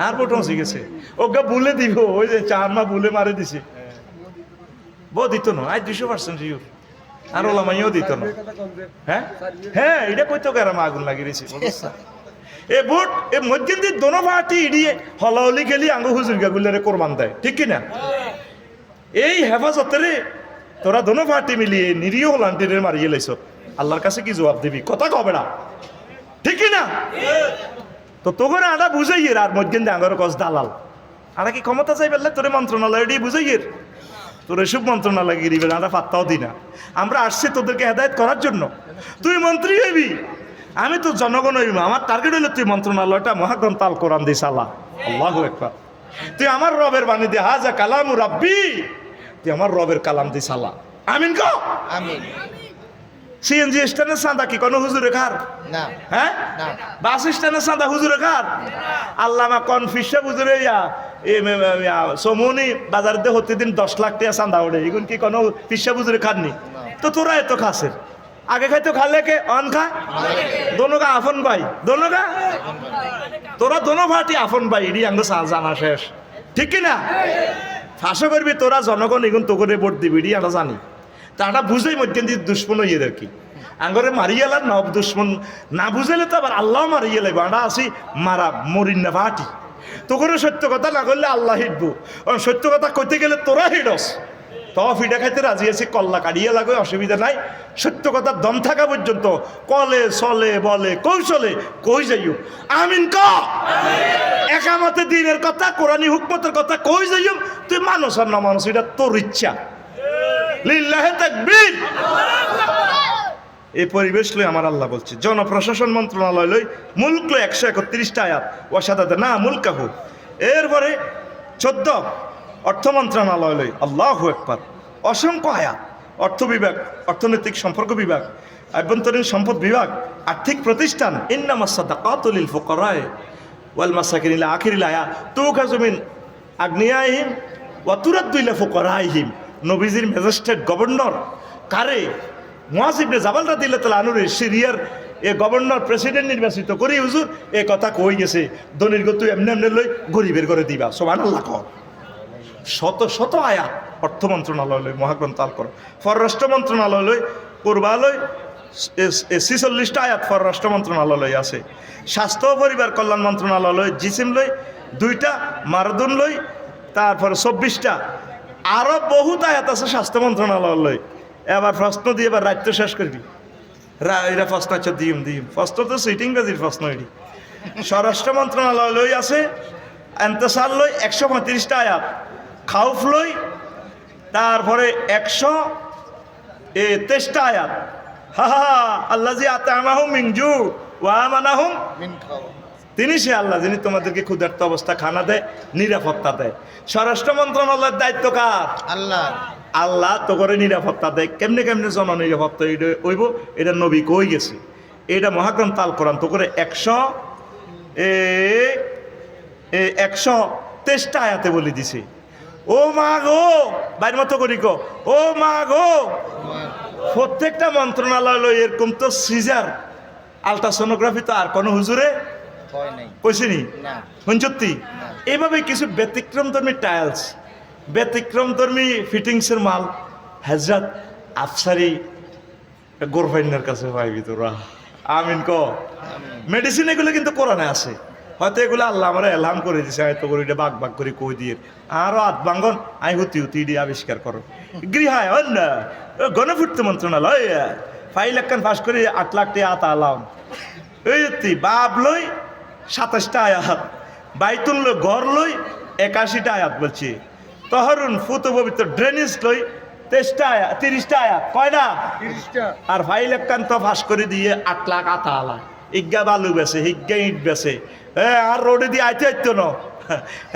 আর ভোট হসি গেছে। ওগা বুলে দিব, ওই যে 4 মা বুলে মারে দিছে, বউ দিত না। আজ 200% জিও আর ওলামাইও দিত না। হ্যাঁ হ্যাঁ এটা কইতো গ্রামে আগুন লাগিয়েছে এ ভোট এ মধ্যদিন দিয়ে দোনো পার্টি ইডিয়ে হলাহলি গেলি আঙ্গ হুজুরগা গুলারে কোরবান দেয়, ঠিক কিনা? এই হেফাজতেরে তোরা দোনো পার্টি মিলিয়ে নিরীহ হলান্টিনের মারিয়ে লাইছ, আল্লাহর কাছে কি জবাব দিবি? কথা কবে না, ঠিক কিনা? তো তোকে আডা বুঝাইয়ে আর মধ্যদিন দিয়ে আঙ্গর কস দালাল আর কি ক্ষমতা চাই বললে তোরে মন্ত্রণালয় এটি বুঝাইয়ের তোর এসব মন্ত্রণালয় গিরি বেলা আমরা পাত্তাও দিই না। আমরা আসছি তোদেরকে হেদায়ত করার জন্য। তুই মন্ত্রী হইবি, আমি তো জনগণ হইব। আমার টার্গেট হইলো তুই মন্ত্রণালয়টা মহাগ্রন্থ আল কোরআন দিস আল্লাহ আল্লাহু আকবার। তুই আমার রবের বাণী দিয়ে হাজা কালামু রাব্বি, তুই আমার রবের কালাম this Allah. Amin co Amin. CNG স্ট্যান্ডের চাঁদা কি কোনো হুজুরে খার? না হ্যাঁ, না। বাস স্ট্যান্ডের চাঁদা হুজুরে খার? আল্লামা কনফিসা হুজুরে সমনি বাজার দিয়ে প্রতিদিন 10 লাখ টাকা চাঁদা ওঠে, এগুন কি কোনো ফিসা হুজুরে খাননি? তো তোরা এত খাসের আগে খাইতো খালে কে অন খায় দোনোগা আফন ভাই, দোনোগা তোরা দোনো ভাটি আফন ভাই, এটি আঙ্গ জানা শেষ, ঠিক কিনা? ফাঁসো করবি তোরা জনগণ এগুন তো করে ভোট দিবি, এটি আমরা জানি। তারা বুঝেই মধ্যে দিয়ে দুশ্মন হইয়ে আর কি আঙ্গরে মারিয়েলার নব দুশ্মন না বুঝাইলে তো আবার আল্লাহ মারিয়ে লাগবে। আমরা আসি মারা মরিন না ভাটি তো করে সত্য কথা না করলে আল্লাহ হিটবো, সত্য কথা কইতে গেলে তোরা হিডস। তো ফিডা খাইতে রাজি আছি, কল্লা কাটিয়ে লাগে, অসুবিধা নাই। সত্য কথা দম থাকা পর্যন্ত কলে চলে বলে কৌশলে কই যাইও আমিন ক একামতে দিনের কথা কোরআনী হুকমতের কথা কই যাইও। তুই মানুষ আর না মানুষ এটা তোর ইচ্ছা। লিল্লাহে তাকবীর। এই পরিবেশ লই আমার আল্লাহ বলছে জনপ্রশাসন মন্ত্রণালয় লই মুলক লই 131টা আয়াত ওয়াসাদাতে না মুলকাহু। এরপরে 14 অর্থ মন্ত্রণালয় লই আল্লাহু আকবার অসংখ্য আয়াত। অর্থ বিভাগ, অর্থনৈতিক সম্পর্ক বিভাগ, আভ্যন্তরীণ সম্পদ বিভাগ, আর্থিক প্রতিষ্ঠান। ইন্নামাস সাদাকাতু লিল ফুকারায়ে ওয়াল মাসাকিন ইলা আখিরিল আয়াত তুখাযু মিন আগনিয়াহিম ওয়া তুরাদ্দু ইলা ফুকারাইহিম। নবীজির ম্যাজিস্ট্রেট গভর্নর কারে? মুআয ইবনে জাবাল রাদিয়াল্লাহু তাআলা আনহু সিরিয়ার এ গভর্নর প্রেসিডেন্ট নির্বাচিত করি হুজুর এ কথা কই গেছে দনির গতু এমনি এমনি লই গরিবের করে দিবা সুবহানাল্লাহ। কর শত শত আয়াত অর্থ মন্ত্রণালয় লই মহাগ্রন্থ আল কোরআন। পররাষ্ট্র মন্ত্রণালয় লই পূর্বালয় 46টা আয়াত পররাষ্ট্র মন্ত্রণালয় আছে। স্বাস্থ্য ও পরিবার কল্যাণ মন্ত্রণালয় লই জিসিম লই 2টা, মারদুন লই তারপর 24টা, আরো বহুত আয়াত আছে স্বাস্থ্য মন্ত্রণালয় লই। এবার প্রশ্ন দিয়ে এবার রাত্য শেষ করবি এরা প্রশ্ন আচ্ছা দিম প্রশ্ন তো সিটিং বাজির প্রশ্ন এটি। স্বরাষ্ট্র মন্ত্রণালয় লই আছে এন্তেসার লই 135টা আয়াত, খাউফ লই তারপরে 123টা আয়াত। হা হা আল্লাযী আতামাহুম মিন জু ওয়া আমানাহুম মিন খাও। তিনি সে আল্লাহ যিনি তোমাদেরকে ক্ষুধার্ত অবস্থা খানা দেয়, নিরাপত্তা দেয়। স্বরাষ্ট্র মন্ত্রণালয়ের দায়িত্ব কার? আল্লাহ। আল্লাহ তো করে নিরাপত্তা দেয়। কেমনে কেমনে জন নিরাপত্তা এটা হইব এটা নবী কই গেছে, এটা মহাগ্রন্থ আল কোরআন তো করে 123টা আয়াতে বলে দিছে। ও মা গো বাইর মতো করি গো, ও মা গো। প্রত্যেকটা মন্ত্রণালয় লই এরকম তো সিজার আলট্রাসোনোগ্রাফি তো আর কোনো হুজুরে হয় নাই। কইছিনি না। সত্যি এইভাবে কিছু ব্যতিক্রমধর্মী টাইলস, ব্যতিক্রমধর্মী ফিটিংসের মাল হযরত আফসারি গোরফাইনের কাছে পাইবি তোরা। আমিন ক। মেডিসিন এগুলো কিন্তু কোরআনে আছে, হয়তো এগুলো আল্লাহ আমরা এলহাম করে দিছে, হয়তো করে এটা বাগ বাগ করে কই দিয়ে আরো আত বাঙ্গন আই হুতি হুতি দিয়ে আবিষ্কার করো। গৃহায় অন্য গণপূর্ত মন্ত্রণালয় ফাইল একখান পাস করে 8 লাখ টাকা আতা আলাম এই বাপ লই 27টা আয়াত, বাইতুল ঘর লই 81টা আয়াত বলছি, তহরুন ফুত পবিত্র ড্রেনেজ লই 30টা আয়াত কয়টা? 30টা। আর ফাইল একখান তো পাস করে দিয়ে 8 লাখ আতা আলা। ইজ্ঞা বালু বেছে, হিজ্ঞা ইট বেছে, আর রোডে দিয়ে আইতে আইতো না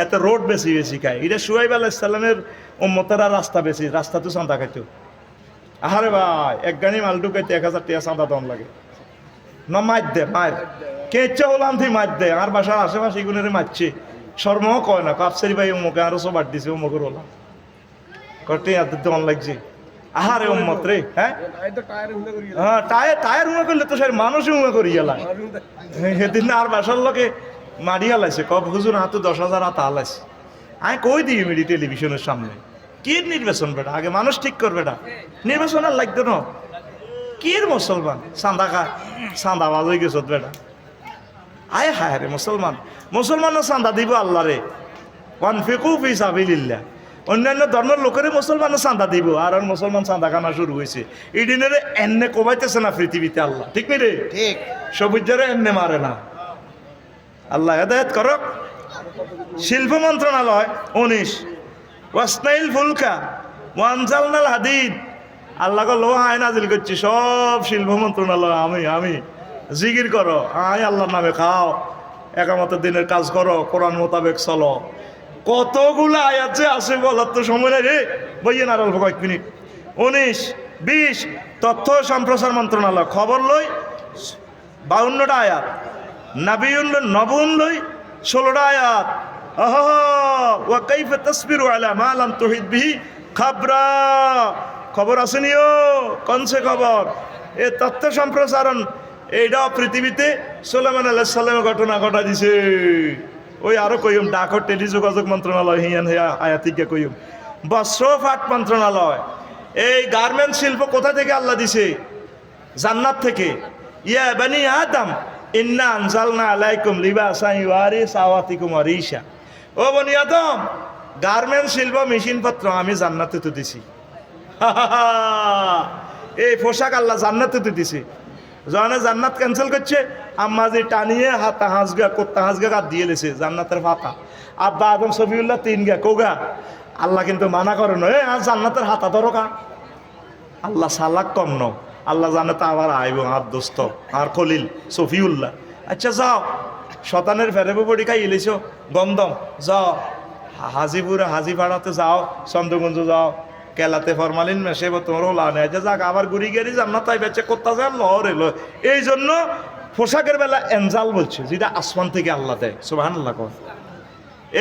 এত রোড বেশি বেশি খায়। এটা শুয়াইব আলাইহিস সালামের উম্মতেরা রাস্তা বেশি, রাস্তা তো চাঁদা খাইতো। আরে ভাই এক গাড়ি মাল ঢুকাইতে 1000 টাকা চাঁদা দম লাগে না। মার দে মার কেচ্ছা হলাম তুই মার দে। আর বাসার আশেপাশে এগুলোরে মারছে, শর্মাও কয় না কাপসারি ভাই অমুকে আরো সব বাদ দিছে অমুকের হলাম কটে এত দম লাগছে। আহারে উম্মত রে। হ্যাঁ হ্যাঁ টায়ার উমা করলে তো স্যার মানুষই উমা করি গেলাম। সেদিন আর বাসার লোকে মারি হালাইছে কব হুজুর হাতে 10,000 হাত হালাইছে। আমি কই দিই মিডি টেলিভিশনের সামনে কি নির্বাচন বেটা, আগে মানুষ ঠিক করবে বেটা, নির্বাচন আর লাগতো না। কি মুসলমান চাঁদা খা চাঁদা বাজ হয়ে গেছ বেটা। আয় হায় রে মুসলমানও চাঁদা দিব আল্লাহ রে। ওয়ানফিকু ফি সাবিলিল্লাহ। অন্যান্য ধর্মের লোকের মুসলমানও চাঁদা দিব, আর মুসলমান চাঁদা খানা শুরু হয়েছে। এই দিনের এনে কমাইতেছে না পৃথিবীতে আল্লাহ, ঠিক নেই রে? ঠিক। সবুজরে এনে মারে না। আল্লাহ হেদায়েত করক। শিল্প মন্ত্রণালয় 19 ওয়াসনাইল ফুলকা ওয়ানজালনাল হাদিদ আল্লাহ লোহা আইন নাজিল করছি সব শিল্প মন্ত্রণালয় আমি জিকির করো আল্লাহর নামে খাও একামতের দিনের কাজ করো কোরআন মোতাবেক চলো কতগুলো আয়াত যে আছে বলার তো সময় নেই রে বইয়েন আর অল্প কয়েক মিনিট 19 20 তথ্য ও সম্প্রচার মন্ত্রণালয় খবর লই 52টা আয়াত নবুন লই 16টা আয়াত ওয়া কাইফা তাসবিরু আলা মা লাম তুহিত বিহি খাবরা খবর আসেনিও কোনসে খবর এ তথ্য সম্প্রসারণ এইটা পৃথিবীতে সুলাইমান আলাইহিস সালামের ঘটনা ঘটা দিছে ওই আরো কইম ডাক ও টেলিযোগাযোগ মন্ত্রণালয় হিয়ান হিয়া আয়াতিকে কইম বস্ত্র পাট মন্ত্রণালয় এই গার্মেন্টস শিল্প কোথা থেকে আল্লাহ দিছে জান্নাত থেকে ইয়া বানি আদম ইন্না আনজালনা আলাইকুম লিবাসান ইউয়ারি সাওয়াতিকুম আরিশা ও বনি আদম গার্মেন্টস শিল্প মেশিন পত্র আমি জান্নাতে তো দিছি এই পোশাক আল্লাহ জান্নাতে তো দিছে যখন জান্নাত ক্যান্সেল করছে আম্মা যে টানিয়ে হাতা হাঁসগা কোত্তা হাঁসগা কাট দিয়ে লেছে জান্নাতের ফাতা আব্বা আদম সফিউল্লাহ 3 গা কোগা আল্লাহ কিন্তু মানা করে নয় আর জান্নাতের হাতা ধরো কা আল্লাহ সালাক কম ন আল্লাহ জান্নাতে আবার আইব আর দোস্ত আর খলিল সফিউল্লাহ আচ্ছা যাও শতানের ফেরেবো পড়ি খাই এলেছো গমদম যাও হাজিপুরে হাজিপাড়াতে যাও চন্দ্রগঞ্জ যাও কেলাতে ফরমালিন মেশে তোমার ওলা নেয় যে যাক আবার ঘুরি গেরি জান্নাত তাই বেচে করতে যায় লহর এলো এই জন্য পোশাকের বেলা এনজাল বলছে যেটা আসমান থেকে আল্লাহ দেয় সুবহানাল্লাহ কর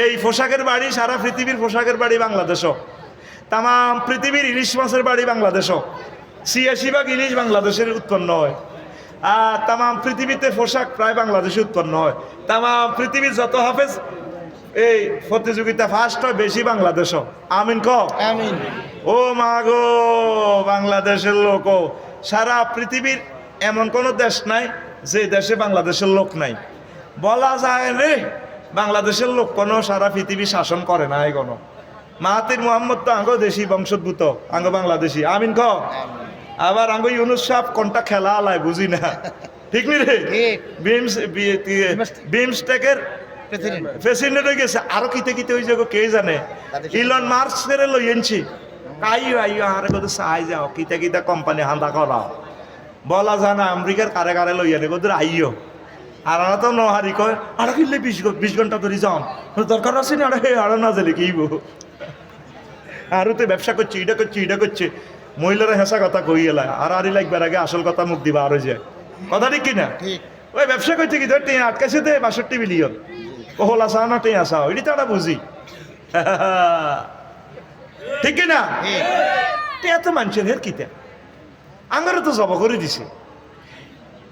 এই পোশাকের বাড়ি সারা পৃথিবীর পোশাকের বাড়ি বাংলাদেশও তাম পৃথিবীর ইলিশ মাছের বাড়ি বাংলাদেশও ৮৬ ভাগ ইলিশ বাংলাদেশের উৎপন্ন হয় আর তাম পৃথিবীতে পোশাক প্রায় বাংলাদেশে উৎপন্ন হয় তাম পৃথিবীর যত হাফেজ এই প্রতিযোগিতা ফার্স্ট হয় বেশি বাংলাদেশও আমিন ক আমিন ও মা গো বাংলাদেশের লোক সারা পৃথিবীর এমন কোনো দেশ নাই যে দেশে বাংলাদেশের লোক নাই বলা যায় রে বাংলাদেশের লোক কোনো সারা পৃথিবী শাসন করে না এই কোনো মাহাতির মোহাম্মদ তো আঙ্গ দেশি বংশোদ্ভূত আঙ্গ বাংলাদেশি আমিন ক আবার আঙ্গ ইউনুস সাহেব কোনটা খেলা আলায় বুঝি না ঠিক নি রে বিমস্টেকের প্রেসিডেন্ট হয়ে গেছে আরো কিতে কিতে হয়ে যাবো কে জানে ইলন মার্কস করে লই আনছি আইও আর কত সাহায্য যাও কিতা কিতা কোম্পানি হান্দা করাও বলা যায় না আমেরিকার কারে কারে লই আনে কত আইও আর তো নহারি কয় আর কিনলে 20 ঘন্টা ধরে যান দরকার আছে না আরো না জানি কি আরো তো ব্যবসা করছে এটা করছে মহিলারা হেসা কথা কই এলা আর আরই লাগবার আগে আসল কথা মুখ দিবা আরো যায় কথা ঠিক কিনা ওই ব্যবসা করছে কি ধর আটকাইছে দে 62 বিলিয়ন ওহলা আসা না টেঁ আসা ওইটি তো বুঝি ঠিক কিনা এত মানুষের হের কিতা আঙ্গারে তো জবা করে দিছে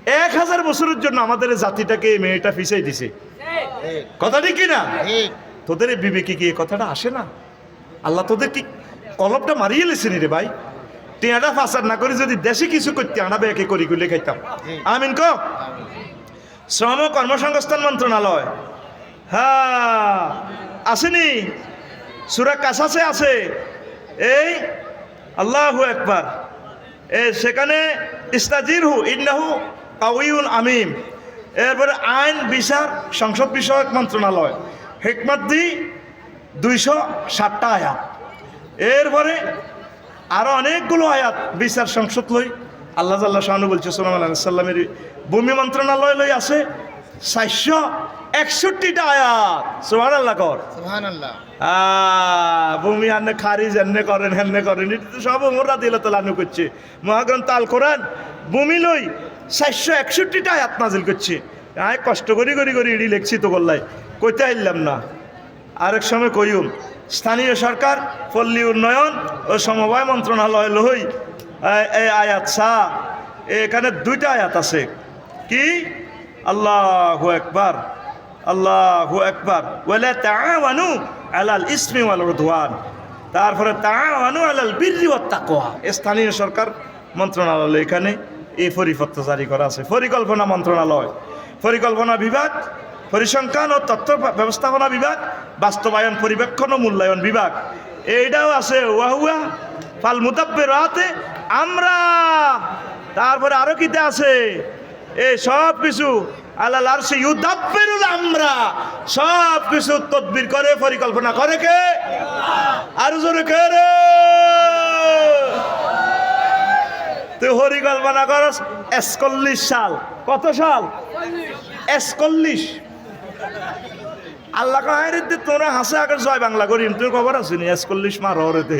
1000 বছরের জন্য আমাদের জাতিটাকে মেয়েটা ফিসাই দিছে কথা ঠিক কিনা তোদের বিবেকে কি কথাটা আসে না আল্লাহ তোদের কি কলবটা মারিয়ে লেছেনি রে ভাই টিয়াটা ফাঁসার না করে যদি দেশে কিছু করতে আনাবে একে করি গুলে খাইতাম আমিন ক শ্রম কর্মসংস্থান মন্ত্রণালয় হ্যাঁ আসেনি সূরা কাসাসে আছে এই আল্লাহু আকবার সেখানে ইস্তাজিরহু ইন্নাহু কাউইউন আমিম এরপরে আইন বিচার সংসদ বিষয়ক মন্ত্রণালয় হিকমত দি 260টা আয়াত এরপরে আরো অনেকগুলো আয়াত বিচার সংসদ লই আল্লাহ জাল্লা শাহানু বলছে সুলাইমান আলাইহিস সালামের ভূমি মন্ত্রণালয় লই আছে 461টা আয়াত সুবহানাল্লাহ কর সুবহানাল্লাহ ভূমি আন্নে খারিজ এন্নে করেন হেন্নে করেন এটা তো সব ওমর রাদিয়াল্লাহু তাআলা আনহু করছে মহাগ্রন্থ আল কোরআন ভূমি লই 461টা আয়াত নাজিল করছে আয় কষ্ট করি ইডি লেখছি তো গল্লাই কইতে আইলাম না আরেক সময় কইম স্থানীয় সরকার পল্লী উন্নয়ন ও সমবায় মন্ত্রণালয় লই এই আয়াত এখানে 2টা আয়াত আছে কি আল্লাহু আকবার ওয়ালা তাআওয়ানু আলাল ইসমি ওয়াল উদওয়ান তারপরে তাআওয়ানু আলাল বিররি ওয়াত তাকওয়া স্থানীয় সরকার মন্ত্রণালয় এখানে এই পরিপত্র জারি করা আছে পরিকল্পনা মন্ত্রণালয় পরিকল্পনা বিভাগ পরিসংখ্যান ও তথ্য ব্যবস্থাপনা বিভাগ বাস্তবায়ন পরিবেক্ষণ ও মূল্যায়ন বিভাগ এইটাও আছে ওয়াহুয়া ফাল মুদাব্বিরাতে আমরা তারপরে আরো কিতে আছে এই সব কিছু আলাল আরশি ইউদাব্বিরুল আমরা, সব কিছু তদবির করে পরিকল্পনা করে কে? আর জোরে কে রে? তুই পরিকল্পনা করস 41 সাল, কত সাল? 41। আল্লাহ কাহিরে দে তোরা হাসে আগের জয় বাংলা করিম, তুই খবর আছে নি 41 মার হরেতে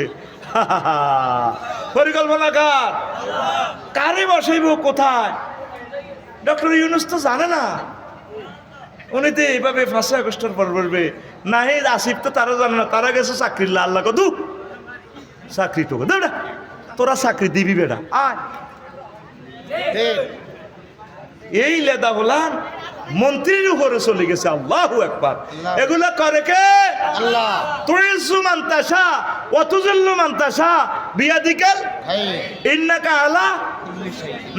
পরিকল্পনা কার? কারে বসাইব কোথায়? ডক্টর ইউনূস তো জানে না, উনি তো এইভাবে 5 আগস্টের পর বলবে না। হে আসিফ তো তারা জানে না, তারা গেছে চাকরির আল্লাহ কদু চাকরি তো বেটা, তোরা চাকরি দিবি বেটা আয়। এই লেদা বলান মন্ত্রীর উপরে চলে গেছে। আল্লাহু আকবার। এগুলা করে কে? আল্লাহ। তুইজু মান তাশা ওয়া তুযিল্লু মান তাশা বিয়াদিকাল ইন্নাকা আলা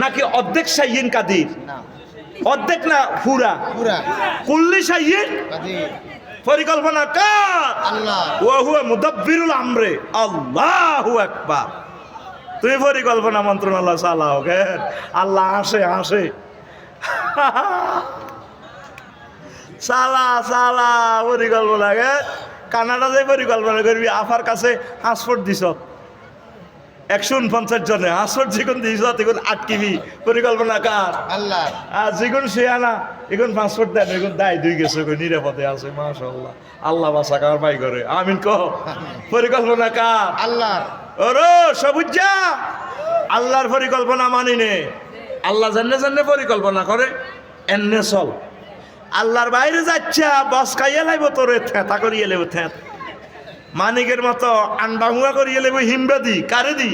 নাকি অর্ধেক শাইইন কাদির? অর্ধেক না পুরা কুল্লি শাইইন কাদির। পরিকল্পনা কার? আল্লাহ। ওয়া হুয়া মুদাব্বিরুল আমরে। আল্লাহু আকবার। তুই পরিকল্পনা মন্ত্রণালয় চালাও কে? আল্লাহ আসে সালা সালা পরিকল্পনা গে। কানাডা যে পরিকল্পনা করবি, আফার কাছে পাসপোর্ট দিস 149 জনে, পাসপোর্ট যেগুন দিস এখন আটকিবি। পরিকল্পনা কার? আল্লাহ। আর যেগুন সে আনা এখন পাসপোর্ট দেন, এখন দায় দুই গেছে, নিরাপদে আছে। মাশাআল্লাহ, আল্লাহ বাসা কার পাই করে। আমিন কহ। পরিকল্পনা কার? আল্লাহ। ওরো সবুজা আল্লাহর পরিকল্পনা মানি নে। আল্লাহ জান্নে পরিকল্পনা করে এনে চল। আল্লাহর বাইরে যাচ্ছে বস খাইয়ে লাইব তোরে, থেতা করিয়ে লেব। থেত মানিকের মতো আন্ডা হুয়া করিয়ে লেব। হিমবা দি কারে দি?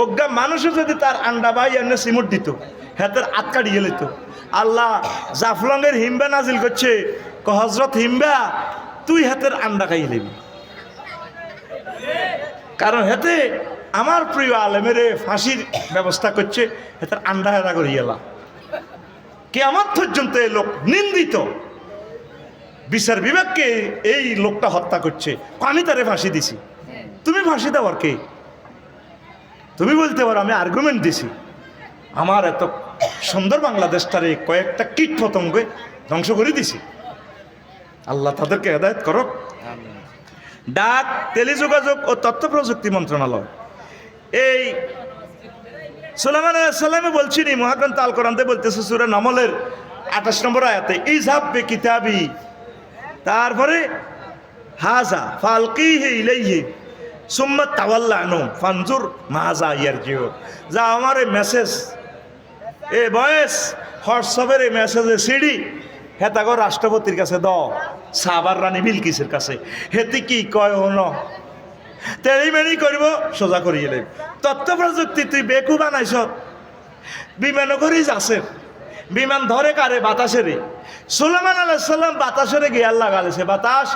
অজ্ঞা মানুষও যদি তার আন্ডা বাই এনে সিমট দিত, হেতের আটকা দিয়ে লেত। আল্লাহ জাফলংয়ের হিমবা নাজিল করছে, হজরত হিমবা তুই হাতের আন্ডা খাইয়ে লেবি, কারণ হেতে আমার প্রিয় আলেমের ফাঁসির ব্যবস্থা করছে। হেতার আন্ডা হেরা করিয়ে এলা। কিয়ামত পর্যন্ত এই লোক নিন্দিত। বিচার বিভাগকে এই লোকটা হত্যা করছে, আমি তারে ফাঁসি দিছি। তুমি ফাঁসি দেওয়ার কে? তুমি বলতে পারো আমি আর্গুমেন্ট দিছি। আমার এত সুন্দর বাংলাদেশটারে কয়েকটা কীট পতঙ্গে ধ্বংস করে দিছি। আল্লাহ তাদেরকে হেদায়েত করো। ডাক, টেলিযোগাযোগ ও তথ্য প্রযুক্তি মন্ত্রণালয় এই সুলাইমান আলাইহিস সালামে বলছিনি, মহাগ্রন্থ আল কোরআনতে বলতেছে সূরা নামলের 28 নম্বর আয়াতে, ইযহাব বিকিতাবি, তারপরে হাযা ফালকিহি ইলাইহি সুম্মা তাওয়াল্লা আনহু ফানজুর মাযা ইয়ারজিউ। যা আমার এই মেসেজ, এ ভয়েস হোয়াটসঅ্যাপের এই মেসেজে সিডি হেতাগো রাষ্ট্রপতির কাছে দাও, সাবার রানী বিলকিসের কাছে। হেতি কি কয় হন তেড়িমেড়ি করব, সোজা করিয়ে দেব। তথ্য প্রযুক্তি তুই বেকু বানাইছ। বিমান করিস আছে, বিমান ধরে কারে? বাতাসেরে। সুলাইমান আলাইহিস সালাম বাতাসেরে গিয়ে আল্লাহ গালেছে, বাতাস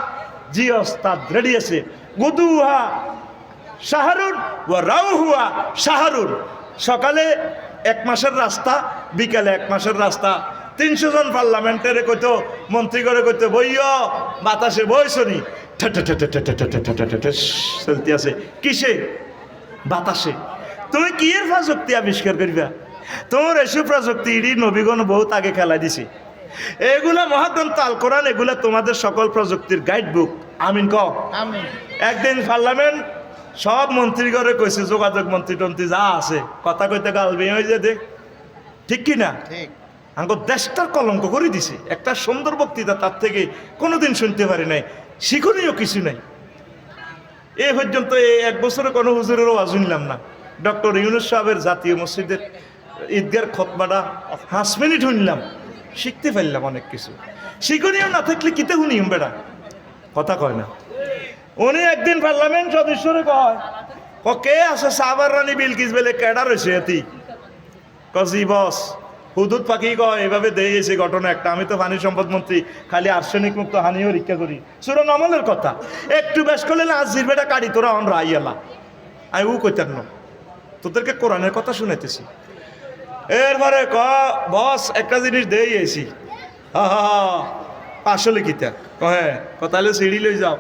জি ওস্তাদ রেডি আছে। গুদুহা শাহরুন ও রাউহুয়া শাহরুন। সকালে 1 মাসের রাস্তা, বিকালে 1 মাসের রাস্তা। 300 জন পার্লামেন্টের কইতো, মন্ত্রী করে কইতো বইয় বাতাসে বইছনি চলতে আছে। কিসে? বাতাসে। তুমি কি এর প্রযুক্তি আবিষ্কার করবা? তোমার এসব প্রযুক্তি ইডি নবীগণ বহুত আগে খেলা দিছে। এগুলা মহাগ্রন্থ আল কোরআন, এগুলা তোমাদের সকল প্রযুক্তির গাইড বুক। আমিন কও। আমিন। একদিন পার্লামেন্ট সব মন্ত্রী করে কইছে, যোগাযোগ মন্ত্রী টন্ত্রী যা আছে, কথা কইতে গাল বেয়ে হয়ে যায়। ঠিক কি না? ঠিক। আমাকে দেশটার কলঙ্ক করে দিছে। একটা সুন্দর বক্তৃতা তার থেকে কোনোদিন শুনতে পারি নাই, শিখনীয় কিছু নাই। এ পর্যন্ত এই 1 বছরে কোনো হুজুরেরও আওয়াজ শুনলাম না। ডক্টর ইউনূস সাহেবের জাতীয় মসজিদের ঈদগার খতমাটা 5 মিনিট শুনলাম, শিখতে পারলাম অনেক কিছু। শিখনীয় না থাকলে কিতে শুনিম বেড়া, কথা কয় না। উনি একদিন পার্লামেন্ট সদস্যরে কয়, কে আছে? সাবার রানী বিলকিস বেলে কেডা রয়েছে এতি? কজি বস হুদুদ পাখি কয় এভাবে দিয়ে গেছে ঘটনা একটা। আমি তো পানি সম্পদ মন্ত্রী, খালি আর্সেনিক মুক্ত হানিও রক্ষা করি। সূরা নামলের কথা একটু বেশ করলে না, আজির বেটা কাড়ি তোরা অন রাইয়ালা। আমি ও কইতার ন, তোদেরকে কোরআনের কথা শুনাইতেছি। এরপরে বস একটা জিনিস দিয়ে গেছি, হা হা হা 500 লিখিতা হ্যাঁ তাহলে সিঁড়ি লই যাও।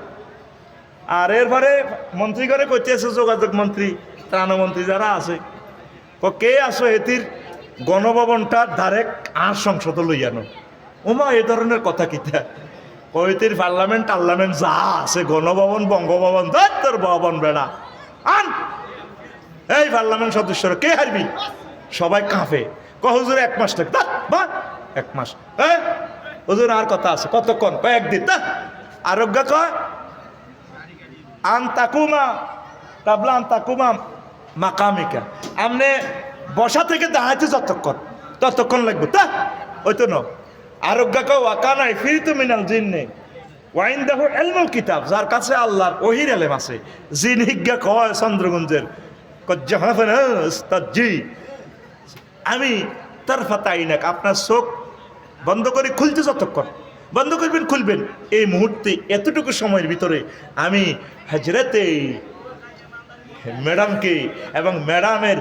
আর এরপরে মন্ত্রী করে করতেছে, যোগাযোগ মন্ত্রী, ত্রাণমন্ত্রী যারা আছে, কে আসো এতির গণভবনটা ডাইরেক্ট আর সংসদ লইয়ানো। ওমা এ ধরনের কথা কিতা কইতির পার্লামেন্ট যা আছে গণভবন বঙ্গভবন তোর ভবন বেড়া আন এই পার্লামেন্ট সদস্যরা কে হারবি সবাই কাঁপে হুজুর 1 মাস লাগে বা 1 মাস হুজুর আর কথা আছে কতক্ষণ একদিন আরোগ্য কয় আন্তাকুমা তাবলা আন্তাকুমা মাকামিকা আমনে বসা থেকে দাঁড়াইতে ততক্ষণ লাগবে ওই তো ন আরোগ্য কয় ওয়াকানাই ফিরিতু মিনাল জিন্নে ওয়াইন দেখো এলমুল কিতাব যার কাছে আল্লাহর ওহির এলেম আছে জিন হিজ্ঞা কয় চন্দ্রগঞ্জের জি আমি তার ফাতাইনাক আপনার চোখ বন্ধ করে খুলতে যতক্ষণ বন্ধ করবেন খুলবেন এই মুহূর্তে এতটুকু সময়ের ভিতরে আমি হজরতে ম্যাডামকে এবং ম্যাডামের